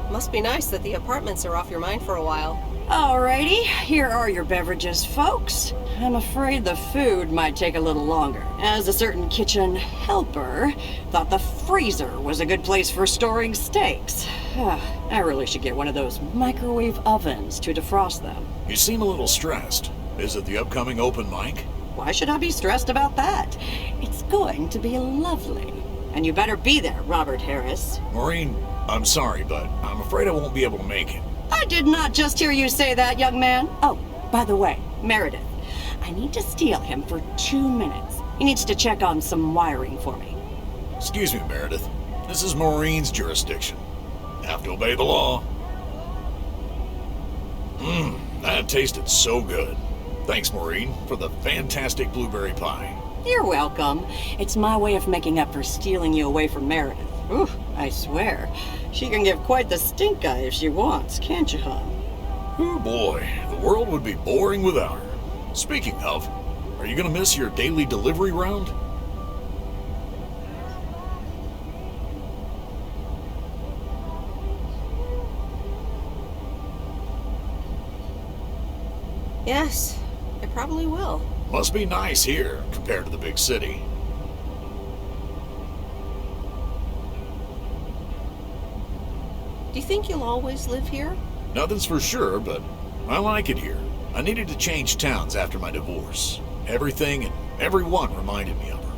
Must be nice that the apartments are off your mind for a while. Alrighty, here are your beverages, folks. I'm afraid the food might take a little longer, as a certain kitchen helper thought the freezer was a good place for storing steaks. I really should get one of those microwave ovens to defrost them. You seem a little stressed. Is it the upcoming open mic? Why should I be stressed about that? It's going to be lovely. And you better be there, Robert Harris. Maureen, I'm sorry, but I'm afraid I won't be able to make it. I did not just hear you say that, young man. Oh, by the way, Meredith, I need to steal him for 2 minutes. He needs to check on some wiring for me. Excuse me, Meredith. This is Maureen's jurisdiction. Have to obey the law. That tasted so good. Thanks, Maureen, for the fantastic blueberry pie. You're welcome. It's my way of making up for stealing you away from Meredith. Ooh, I swear. She can give quite the stink eye if she wants, can't you, hon? Oh boy, the world would be boring without her. Speaking of, are you gonna miss your daily delivery round? Yes, I probably will. Must be nice here compared to the big city. Do you think you'll always live here? Nothing's for sure, but I like it here. I needed to change towns after my divorce. Everything and everyone reminded me of her.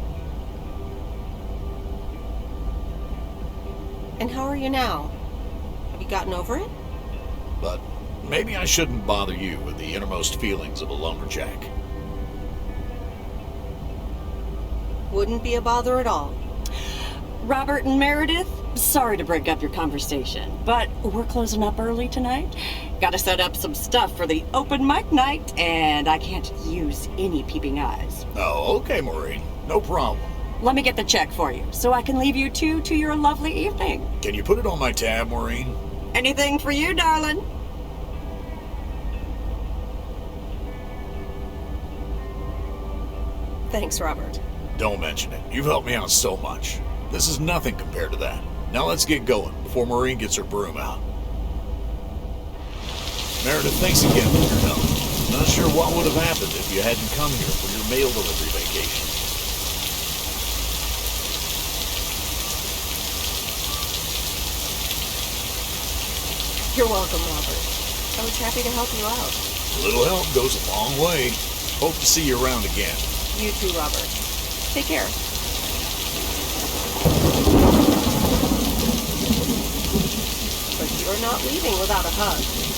And how are you now? Have you gotten over it? But maybe I shouldn't bother you with the innermost feelings of a lumberjack. Wouldn't be a bother at all. Robert and Meredith, sorry to break up your conversation, but we're closing up early tonight. Gotta set up some stuff for the open mic night, and I can't use any peeping eyes. Oh, okay, Maureen. No problem. Let me get the check for you, so I can leave you two to your lovely evening. Can you put it on my tab, Maureen? Anything for you, darling. Thanks, Robert. Don't mention it. You've helped me out so much. This is nothing compared to that. Now let's get going before Maureen gets her broom out. Meredith, thanks again for your help. Not sure what would have happened if you hadn't come here for your mail delivery vacation. You're welcome, Robert. I was happy to help you out. A little help goes a long way. Hope to see you around again. You too, Robert. Take care. But you're not leaving without a hug.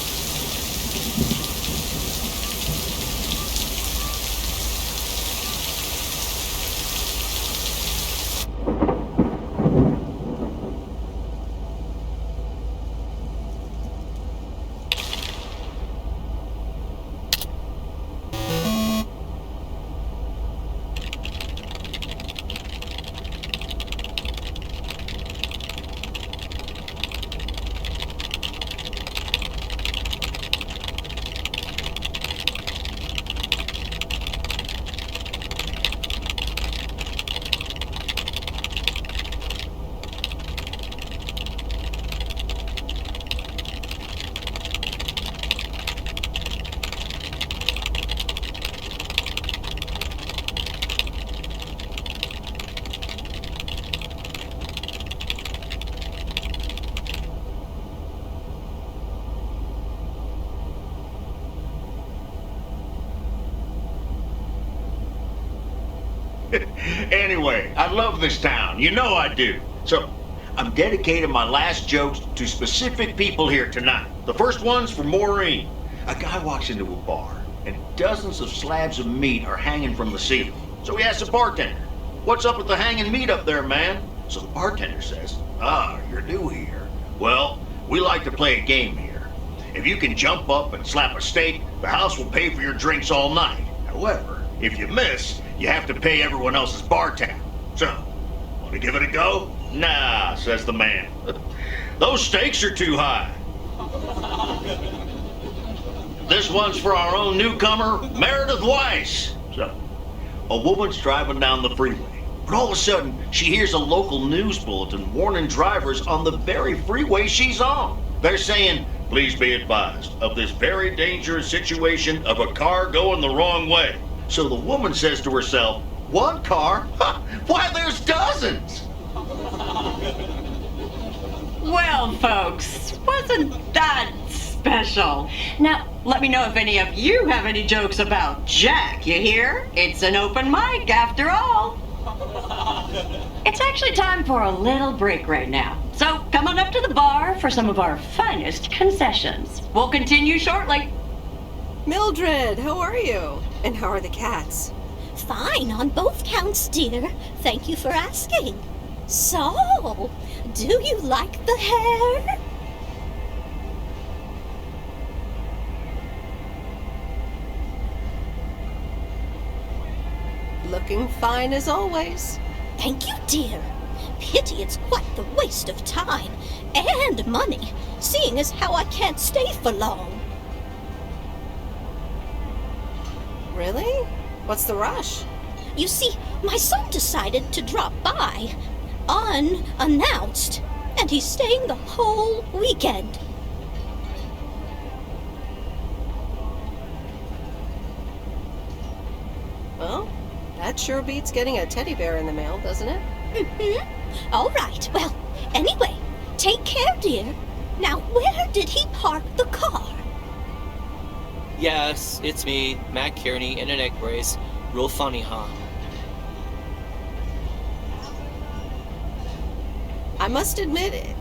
Anyway, I love this town. You know I do. So, I'm dedicating my last jokes to specific people here tonight. The first one's for Maureen. A guy walks into a bar, and dozens of slabs of meat are hanging from the ceiling. So he asks the bartender, "What's up with the hanging meat up there, man?" So the bartender says, "Ah, you're new here. Well, we like to play a game here. If you can jump up and slap a steak, the house will pay for your drinks all night. However, if you miss, you have to pay everyone else's bar tab. So, want to give it a go? Nah, says the man. Those stakes are too high. This one's for our own newcomer, Mereditt Waiss. So, a woman's driving down the freeway, but all of a sudden, she hears a local news bulletin warning drivers on the very freeway she's on. They're saying, please be advised of this very dangerous situation of a car going the wrong way. So the woman says to herself, one car? Ha, why, there's dozens! Well, folks, wasn't that special? Now, let me know if any of you have any jokes about Jack, you hear? It's an open mic after all. It's actually time for a little break right now. So come on up to the bar for some of our finest concessions. We'll continue shortly. Mildred, how are you? And how are the cats? Fine on both counts, dear. Thank you for asking. So, do you like the hair? Looking fine as always. Thank you, dear. Pity it's quite the waste of time and money, seeing as how I can't stay for long. Really? What's the rush? You see, my son decided to drop by, unannounced, and he's staying the whole weekend. Well, that sure beats getting a teddy bear in the mail, doesn't it? Mm-hmm. All right. Well, anyway, take care, dear. Now, where did he park the car? Yes, it's me, Matt Kearney, in an egg brace. Real funny, huh? I must admit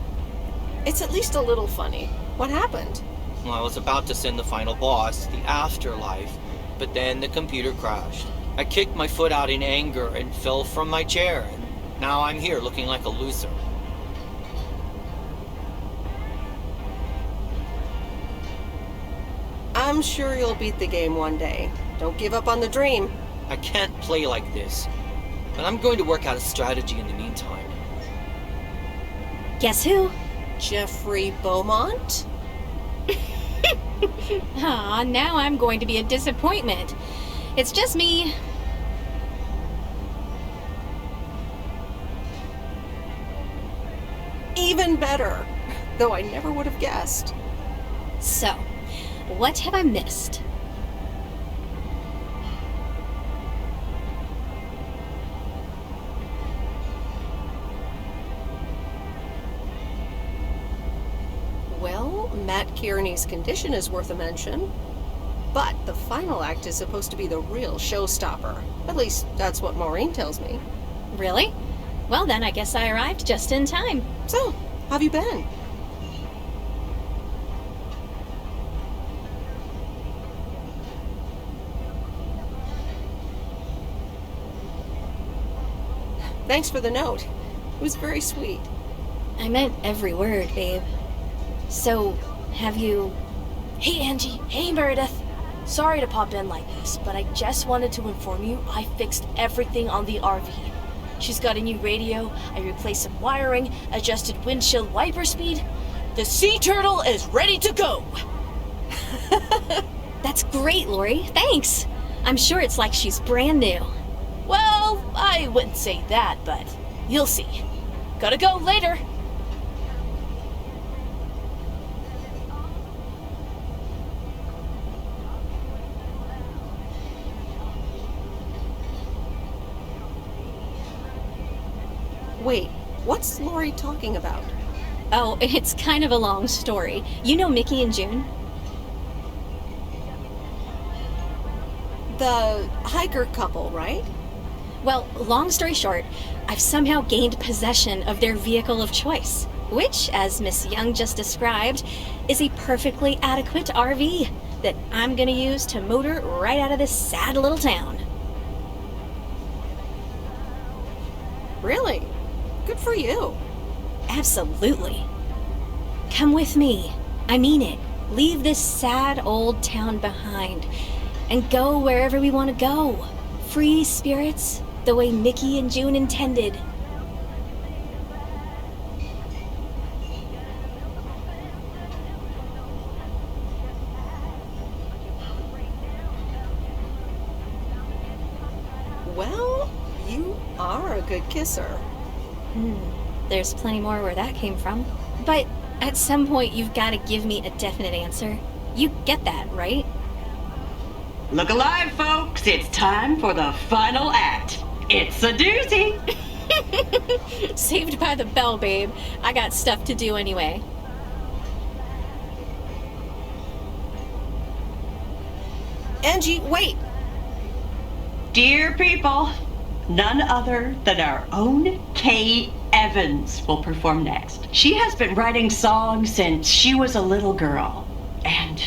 it's at least a little funny. What happened? Well, I was about to send the final boss, the afterlife, but then the computer crashed. I kicked my foot out in anger and fell from my chair, and now I'm here looking like a loser. I'm sure you'll beat the game one day. Don't give up on the dream. I can't play like this, but I'm going to work out a strategy in the meantime. Guess who? Jeffrey Beaumont? Aw, now I'm going to be a disappointment. It's just me. Even better, though I never would have guessed. So, what have I missed? Well, Matt Kearney's condition is worth a mention. But the final act is supposed to be the real showstopper. At least, that's what Maureen tells me. Really? Well then, I guess I arrived just in time. So, how have you been? Thanks for the note. It was very sweet. I meant every word, babe. So, have you... Hey, Angie. Hey, Meredith. Sorry to pop in like this, but I just wanted to inform you I fixed everything on the RV. She's got a new radio, I replaced some wiring, adjusted windshield wiper speed. The sea turtle is ready to go! That's great, Lori. Thanks. I'm sure it's like she's brand new. Well, I wouldn't say that, but you'll see. Gotta go later. Wait, what's Lori talking about? Oh, it's kind of a long story. You know Mickey and June? The hiker couple, right? Well, long story short, I've somehow gained possession of their vehicle of choice, which, as Miss Young just described, is a perfectly adequate RV that I'm gonna use to motor right out of this sad little town. Really? Good for you. Absolutely. Come with me. I mean it. Leave this sad old town behind and go wherever we want to go. Free spirits, the way Mickey and June intended. Well, you are a good kisser. There's plenty more where that came from. But at some point, you've got to give me a definite answer. You get that, right? Look alive, folks. It's time for the final act. It's a doozy. Saved by the bell, babe. I got stuff to do anyway. Angie, wait. Dear people, none other than our own Kay Evans will perform next. She has been writing songs since she was a little girl, and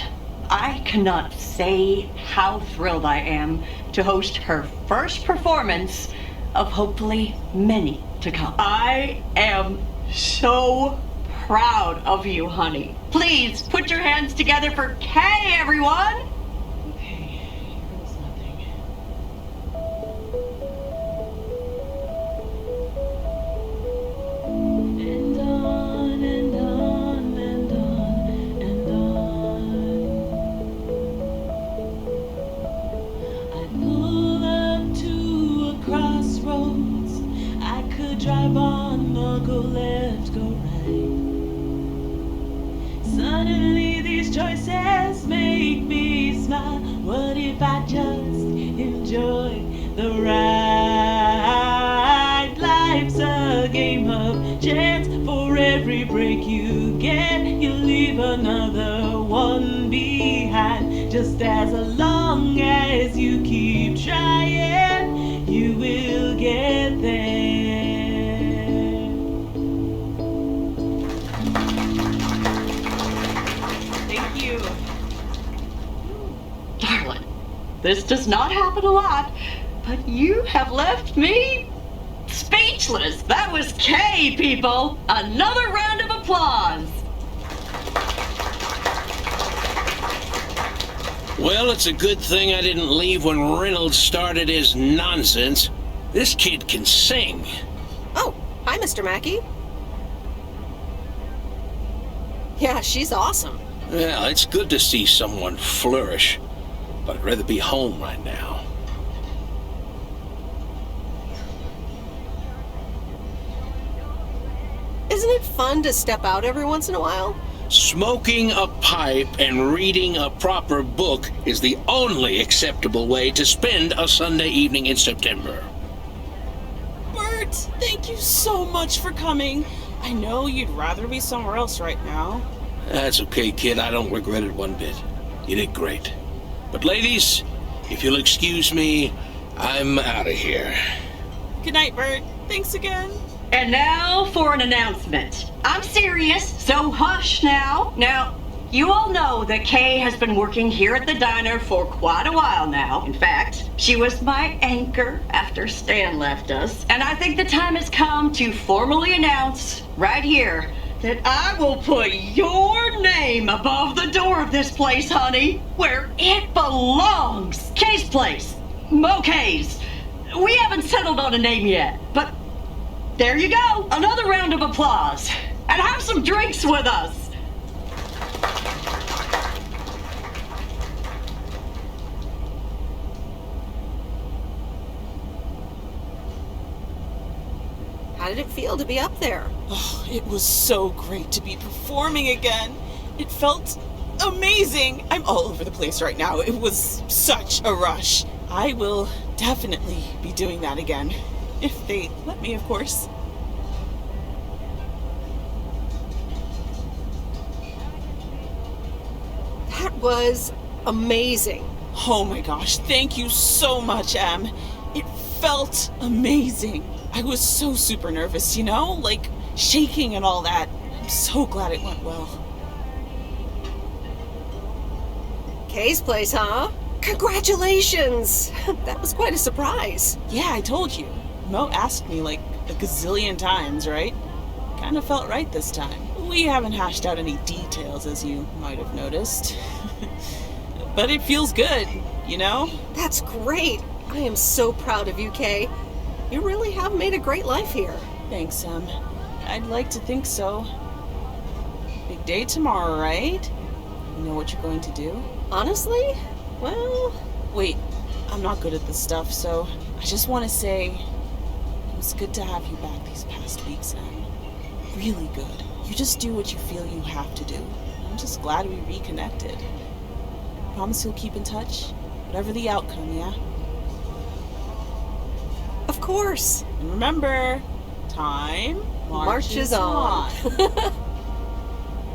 I cannot say how thrilled I am to host her first performance of hopefully many to come. I am so proud of you, honey. Please put your hands together for Kay, everyone. Drive on or go left, go right. Suddenly these choices make me smile. What if I just enjoy the ride? Life's a game of chance. For every break you get, you leave another one behind. Just as long as you keep trying, you will get there. Darling, this does not happen a lot, but you have left me speechless. That was Kay, people. Another round of applause. Well, it's a good thing I didn't leave when Reynolds started his nonsense. This kid can sing. Oh, hi, Mr. Mackey. Yeah, she's awesome. Well, it's good to see someone flourish, but I'd rather be home right now. Isn't it fun to step out every once in a while? Smoking a pipe and reading a proper book is the only acceptable way to spend a Sunday evening in September. Bert, thank you so much for coming. I know you'd rather be somewhere else right now. That's okay, kid. I don't regret it one bit. You did great. But ladies, if you'll excuse me, I'm out of here. Good night, Bert. Thanks again. And now for an announcement. I'm serious, so hush now. Now, you all know that Kay has been working here at the diner for quite a while now. In fact, she was my anchor after Stan left us. And I think the time has come to formally announce right here that I will put your name above the door of this place, honey, where it belongs. Kay's place. Mo Kay's. We haven't settled on a name yet, but there you go. Another round of applause. And have some drinks with us. How did it feel to be up there? Oh, it was so great to be performing again. It felt amazing. I'm all over the place right now. It was such a rush. I will definitely be doing that again. If they let me, of course. That was amazing. Oh my gosh, thank you so much, Em. It felt amazing. I was so super nervous, you know? Like, shaking and all that. I'm so glad it went well. Kay's place, huh? Congratulations! That was quite a surprise. Yeah, I told you. Mo asked me like a gazillion times, right? Kinda felt right this time. We haven't hashed out any details, as you might have noticed. But it feels good, you know? That's great. I am so proud of you, Kay. You really have made a great life here. Thanks, Sam. I'd like to think so. Big day tomorrow, right? You know what you're going to do? Honestly? Well... Wait, I'm not good at this stuff, so I just want to say it was good to have you back these past weeks, Sam. Really good. You just do what you feel you have to do. I'm just glad we reconnected. Promise you'll keep in touch, whatever the outcome, yeah? Of course. And remember, time marches on.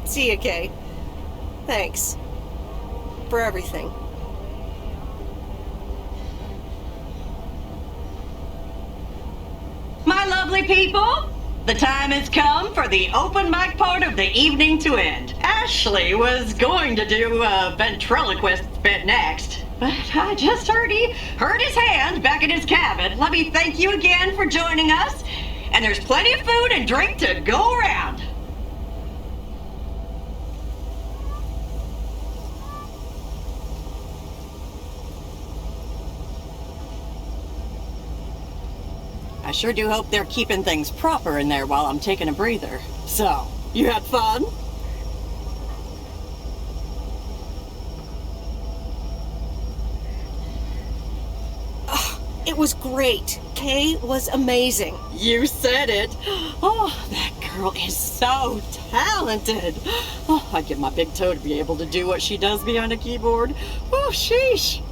See ya, Kay. Thanks. For everything. My lovely people, the time has come for the open mic part of the evening to end. Ashley was going to do a ventriloquist bit next, but I just heard his hand back in his cabin. Let me thank you again for joining us, and there's plenty of food and drink to go around. I sure do hope they're keeping things proper in there while I'm taking a breather. So, you had fun? It was great. Kay was amazing. You said it. Oh, that girl is so talented. Oh, I'd give my big toe to be able to do what she does behind a keyboard. Oh, sheesh.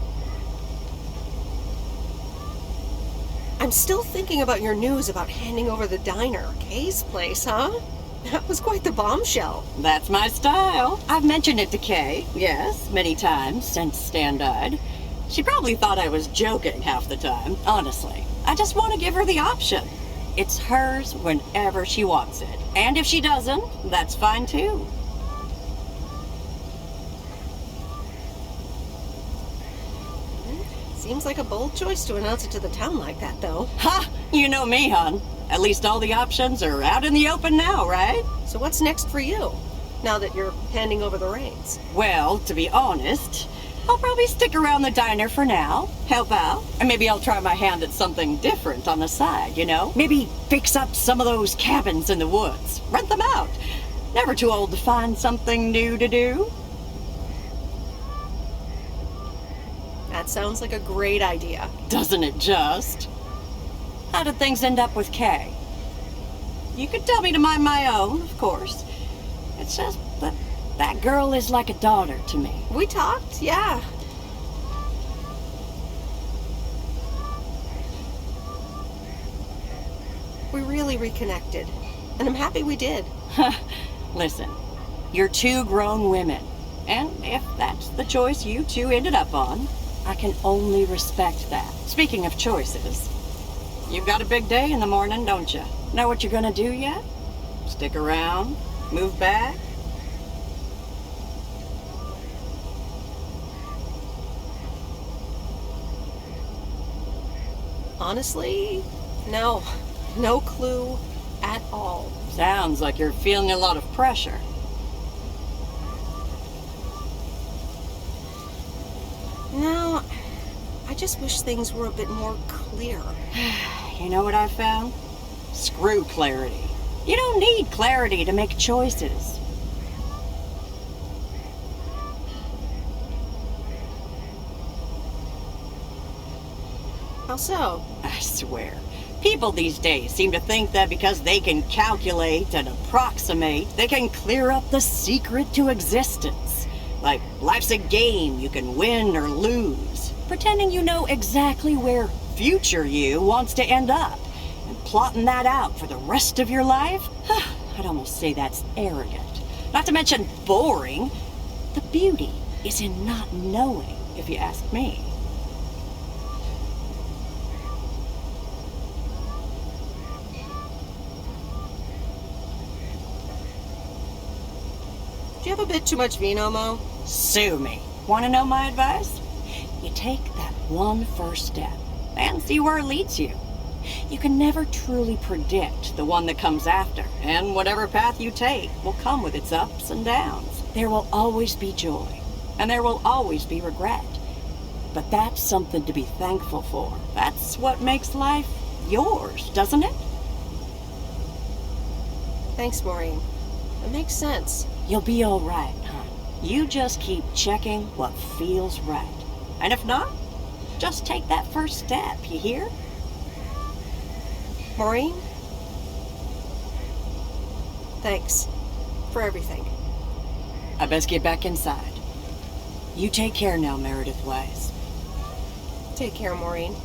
I'm still thinking about your news about handing over the diner. Kay's place, huh? That was quite the bombshell. That's my style. I've mentioned it to Kay, yes, many times since Stan died. She probably thought I was joking half the time, honestly. I just want to give her the option. It's hers whenever she wants it. And if she doesn't, that's fine too. Seems like a bold choice to announce it to the town like that, though. Ha! You know me, hon. At least all the options are out in the open now, right? So what's next for you, now that you're handing over the reins? Well, to be honest, I'll probably stick around the diner for now, help out, and maybe I'll try my hand at something different on the side, you know? Maybe fix up some of those cabins in the woods, rent them out. Never too old to find something new to do. That sounds like a great idea. Doesn't it just? How did things end up with Kay? You could tell me to mind my own, of course. It's just that girl is like a daughter to me. We talked, yeah. We really reconnected, and I'm happy we did. Listen, you're two grown women, and if that's the choice you two ended up on, I can only respect that. Speaking of choices, you've got a big day in the morning, don't you? Know what you're gonna do yet? Stick around? Move back? Honestly, no. No clue at all. Sounds like you're feeling a lot of pressure. No, I just wish things were a bit more clear. You know what I found? Screw clarity. You don't need clarity to make choices. How so? I swear. People these days seem to think that because they can calculate and approximate, they can clear up the secret to existence. Like life's a game you can win or lose. Pretending you know exactly where future you wants to end up. And plotting that out for the rest of your life? I'd almost say that's arrogant. Not to mention boring. The beauty is in not knowing, if you ask me. Do you have a bit too much vino, Mo? Sue me. Want to know my advice? You take that one first step and see where it leads you. You can never truly predict the one that comes after, and whatever path you take will come with its ups and downs. There will always be joy, and there will always be regret. But that's something to be thankful for. That's what makes life yours, doesn't it? Thanks, Maureen. It makes sense. You'll be all right, hon. You just keep checking what feels right. And if not, just take that first step, you hear? Maureen? Thanks for everything. I best get back inside. You take care now, Meredith Wise. Take care, Maureen.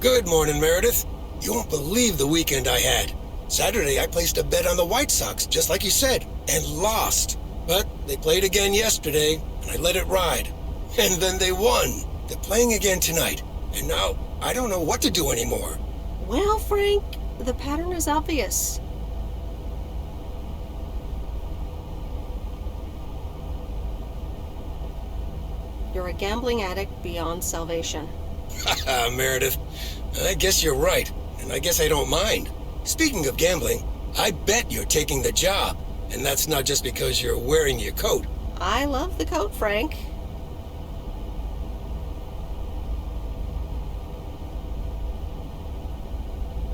Good morning, Meredith. You won't believe the weekend I had. Saturday, I placed a bet on the White Sox, just like you said, and lost. But they played again yesterday, and I let it ride. And then they won. They're playing again tonight. And now, I don't know what to do anymore. Well, Frank, the pattern is obvious. You're a gambling addict beyond salvation. Haha, Meredith. I guess you're right, and I guess I don't mind. Speaking of gambling, I bet you're taking the job, and that's not just because you're wearing your coat. I love the coat, Frank.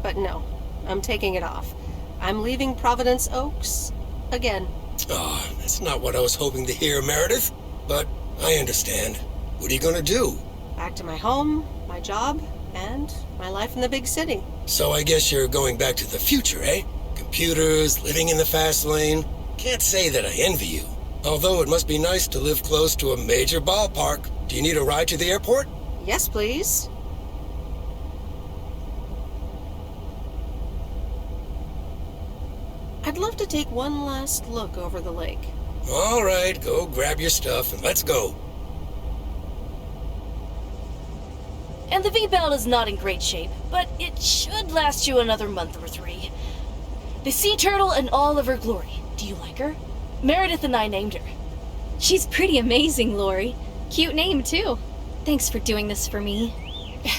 But no, I'm taking it off. I'm leaving Провиденс Окс again. Oh, that's not what I was hoping to hear, Meredith. But I understand. What are you gonna do? Back to my home, my job, and my life in the big city. So I guess you're going back to the future, eh? Computers, living in the fast lane. Can't say that I envy you. Although it must be nice to live close to a major ballpark. Do you need a ride to the airport? Yes, please. I'd love to take one last look over the lake. All right, go grab your stuff and let's go. And the V-belt is not in great shape, but it should last you another month or 3. The sea turtle in all of her glory. Do you like her? Meredith and I named her. She's pretty amazing, Lori. Cute name, too. Thanks for doing this for me.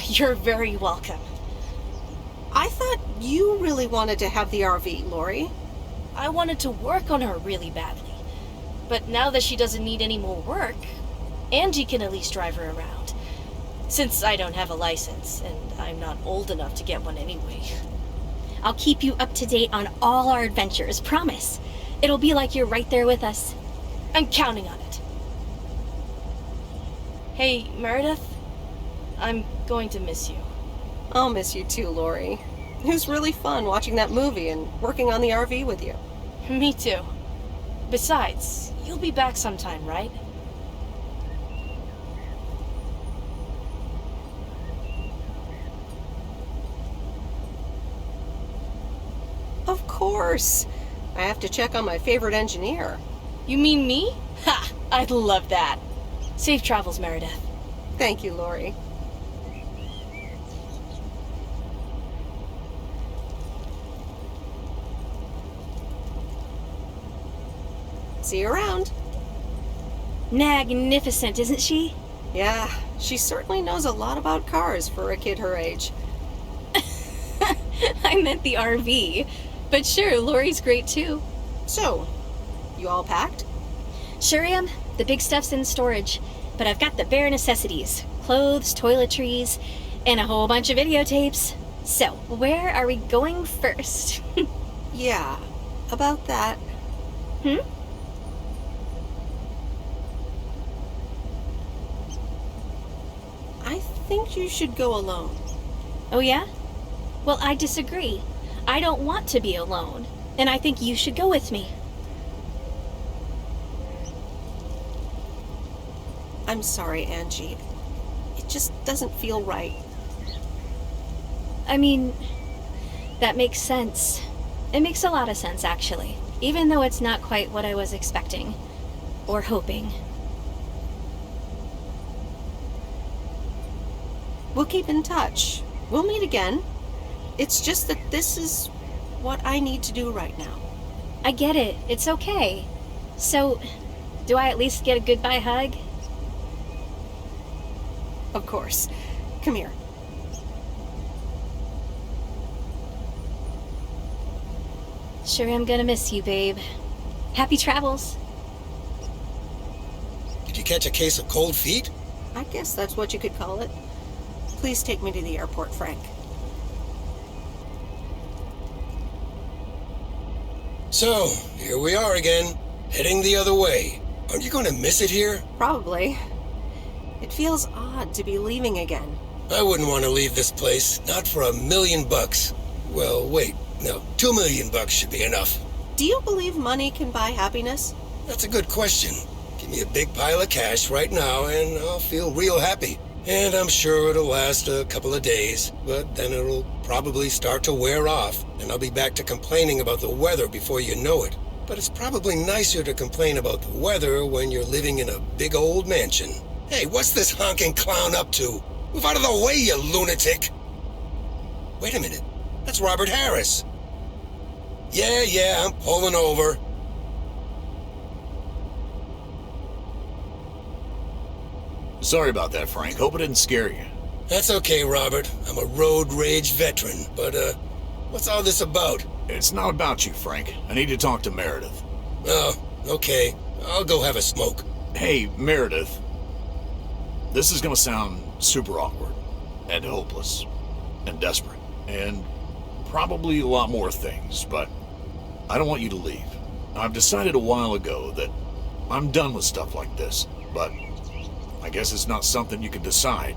You're very welcome. I thought you really wanted to have the RV, Lori. I wanted to work on her really badly. But now that she doesn't need any more work, Angie can at least drive her around. Since I don't have a license, and I'm not old enough to get one anyway. I'll keep you up to date on all our adventures, promise. It'll be like you're right there with us. I'm counting on it. Hey, Meredith, I'm going to miss you. I'll miss you too, Lori. It was really fun watching that movie and working on the RV with you. Me too. Besides, you'll be back sometime, right? Of course. I have to check on my favorite engineer. You mean me? Ha! I'd love that. Safe travels, Meredith. Thank you, Lori. See you around. Magnificent, isn't she? Yeah, she certainly knows a lot about cars for a kid her age. I meant the RV. But sure, Lori's great too. So, you all packed? Sure am. The big stuff's in storage. But I've got the bare necessities. Clothes, toiletries, and a whole bunch of videotapes. So, where are we going first? Yeah, about that. I think you should go alone. Oh yeah? Well, I disagree. I don't want to be alone, and I think you should go with me. I'm sorry, Angie. It just doesn't feel right. I mean, that makes sense. It makes a lot of sense, actually, even though it's not quite what I was expecting or hoping. We'll keep in touch. We'll meet again. It's just that this is what I need to do right now. I get it. It's okay. So, do I at least get a goodbye hug? Of course. Come here. Sure am gonna miss you, babe. Happy travels. Did you catch a case of cold feet? I guess that's what you could call it. Please take me to the airport, Frank. So, here we are again, heading the other way. Aren't you going to miss it here? Probably. It feels odd to be leaving again. I wouldn't want to leave this place, not for $1 million. Well, wait, no, $2 million should be enough. Do you believe money can buy happiness? That's a good question. Give me a big pile of cash right now and I'll feel real happy. And I'm sure it'll last a couple of days, but then it'll probably start to wear off, and I'll be back to complaining about the weather before you know it. But it's probably nicer to complain about the weather when you're living in a big old mansion. Hey, what's this honking clown up to? Move out of the way, you lunatic! Wait a minute, that's Robert Harris. Yeah, I'm pulling over. Sorry about that, Frank. Hope it didn't scare you. That's okay, Robert. I'm a road rage veteran, but, what's all this about? It's not about you, Frank. I need to talk to Meredith. Oh, okay. I'll go have a smoke. Hey, Meredith. This is gonna sound super awkward, and hopeless, and desperate, and probably a lot more things, but I don't want you to leave. I've decided a while ago that I'm done with stuff like this, but I guess it's not something you can decide.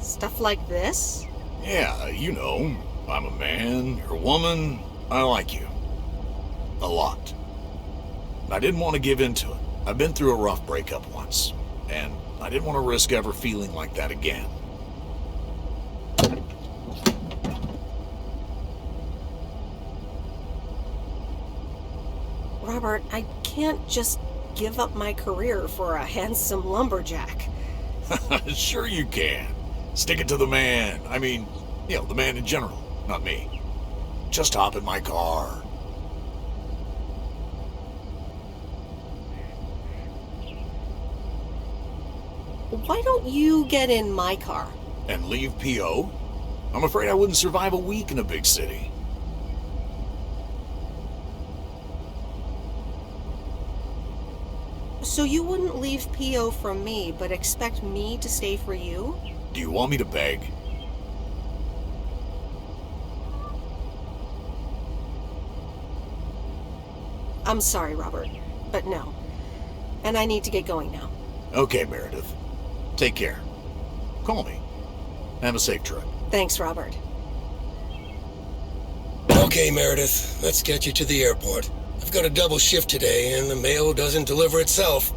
Stuff like this? Yeah, you know, I'm a man, you're a woman, I like you. A lot. I didn't want to give in to it. I've been through a rough breakup once, and I didn't want to risk ever feeling like that again. Robert, I can't just give up my career for a handsome lumberjack. Sure you can. Stick it to the man. I mean, you know, the man in general, not me. Just hop in my car. Why don't you get in my car? And leave P.O.? I'm afraid I wouldn't survive a week in a big city. So you wouldn't leave P.O. from me, but expect me to stay for you? Do you want me to beg? I'm sorry, Robert, but no. And I need to get going now. Okay, Meredith. Take care. Call me. Have a safe trip. Thanks, Robert. Okay, Meredith, let's get you to the airport. I've got a double shift today, and the mail doesn't deliver itself.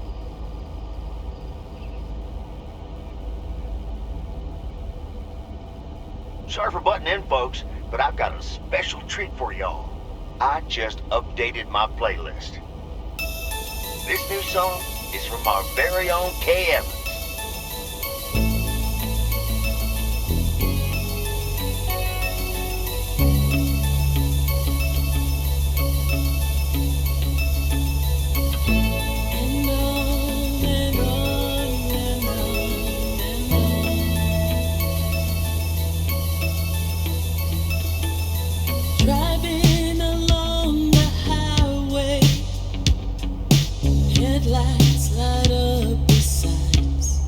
Sorry for butting in, folks, but I've got a special treat for y'all. I just updated my playlist. This new song is from our very own Kay Evans. Driving along the highway, headlights light up the signs.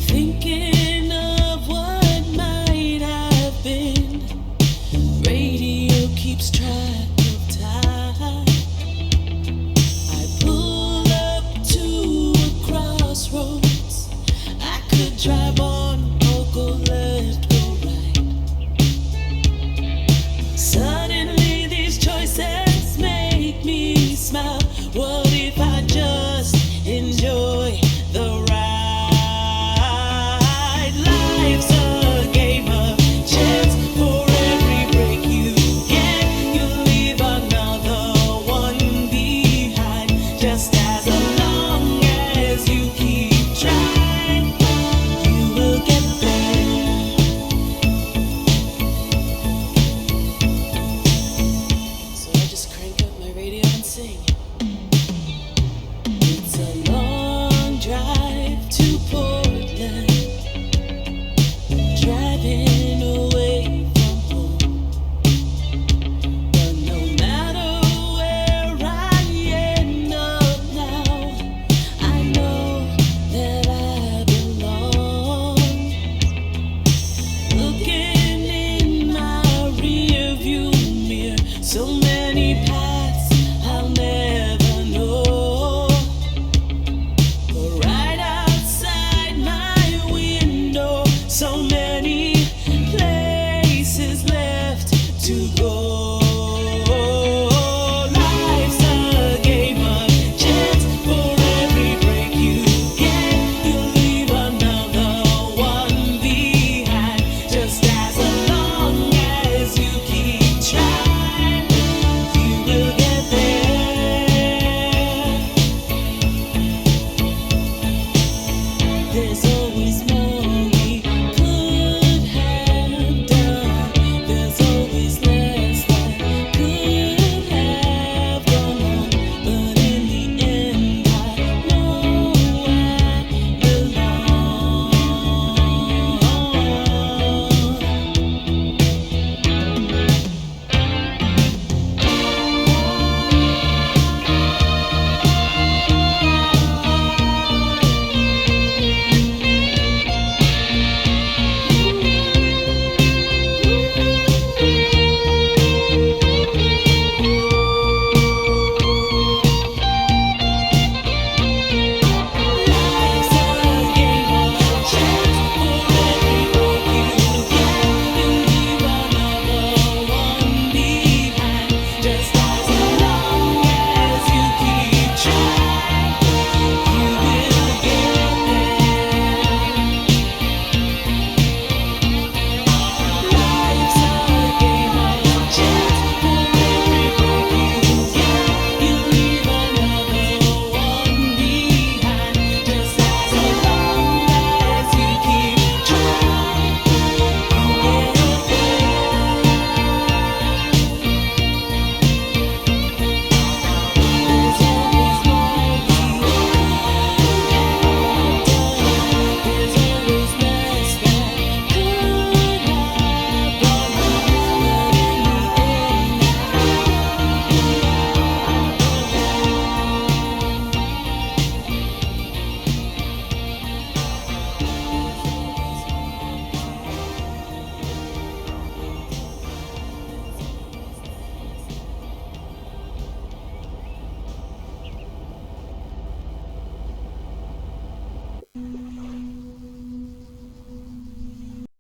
Thinking of what might have been. Radio keeps track of time. I pull up to a crossroads. I could drive on or go left, go right. So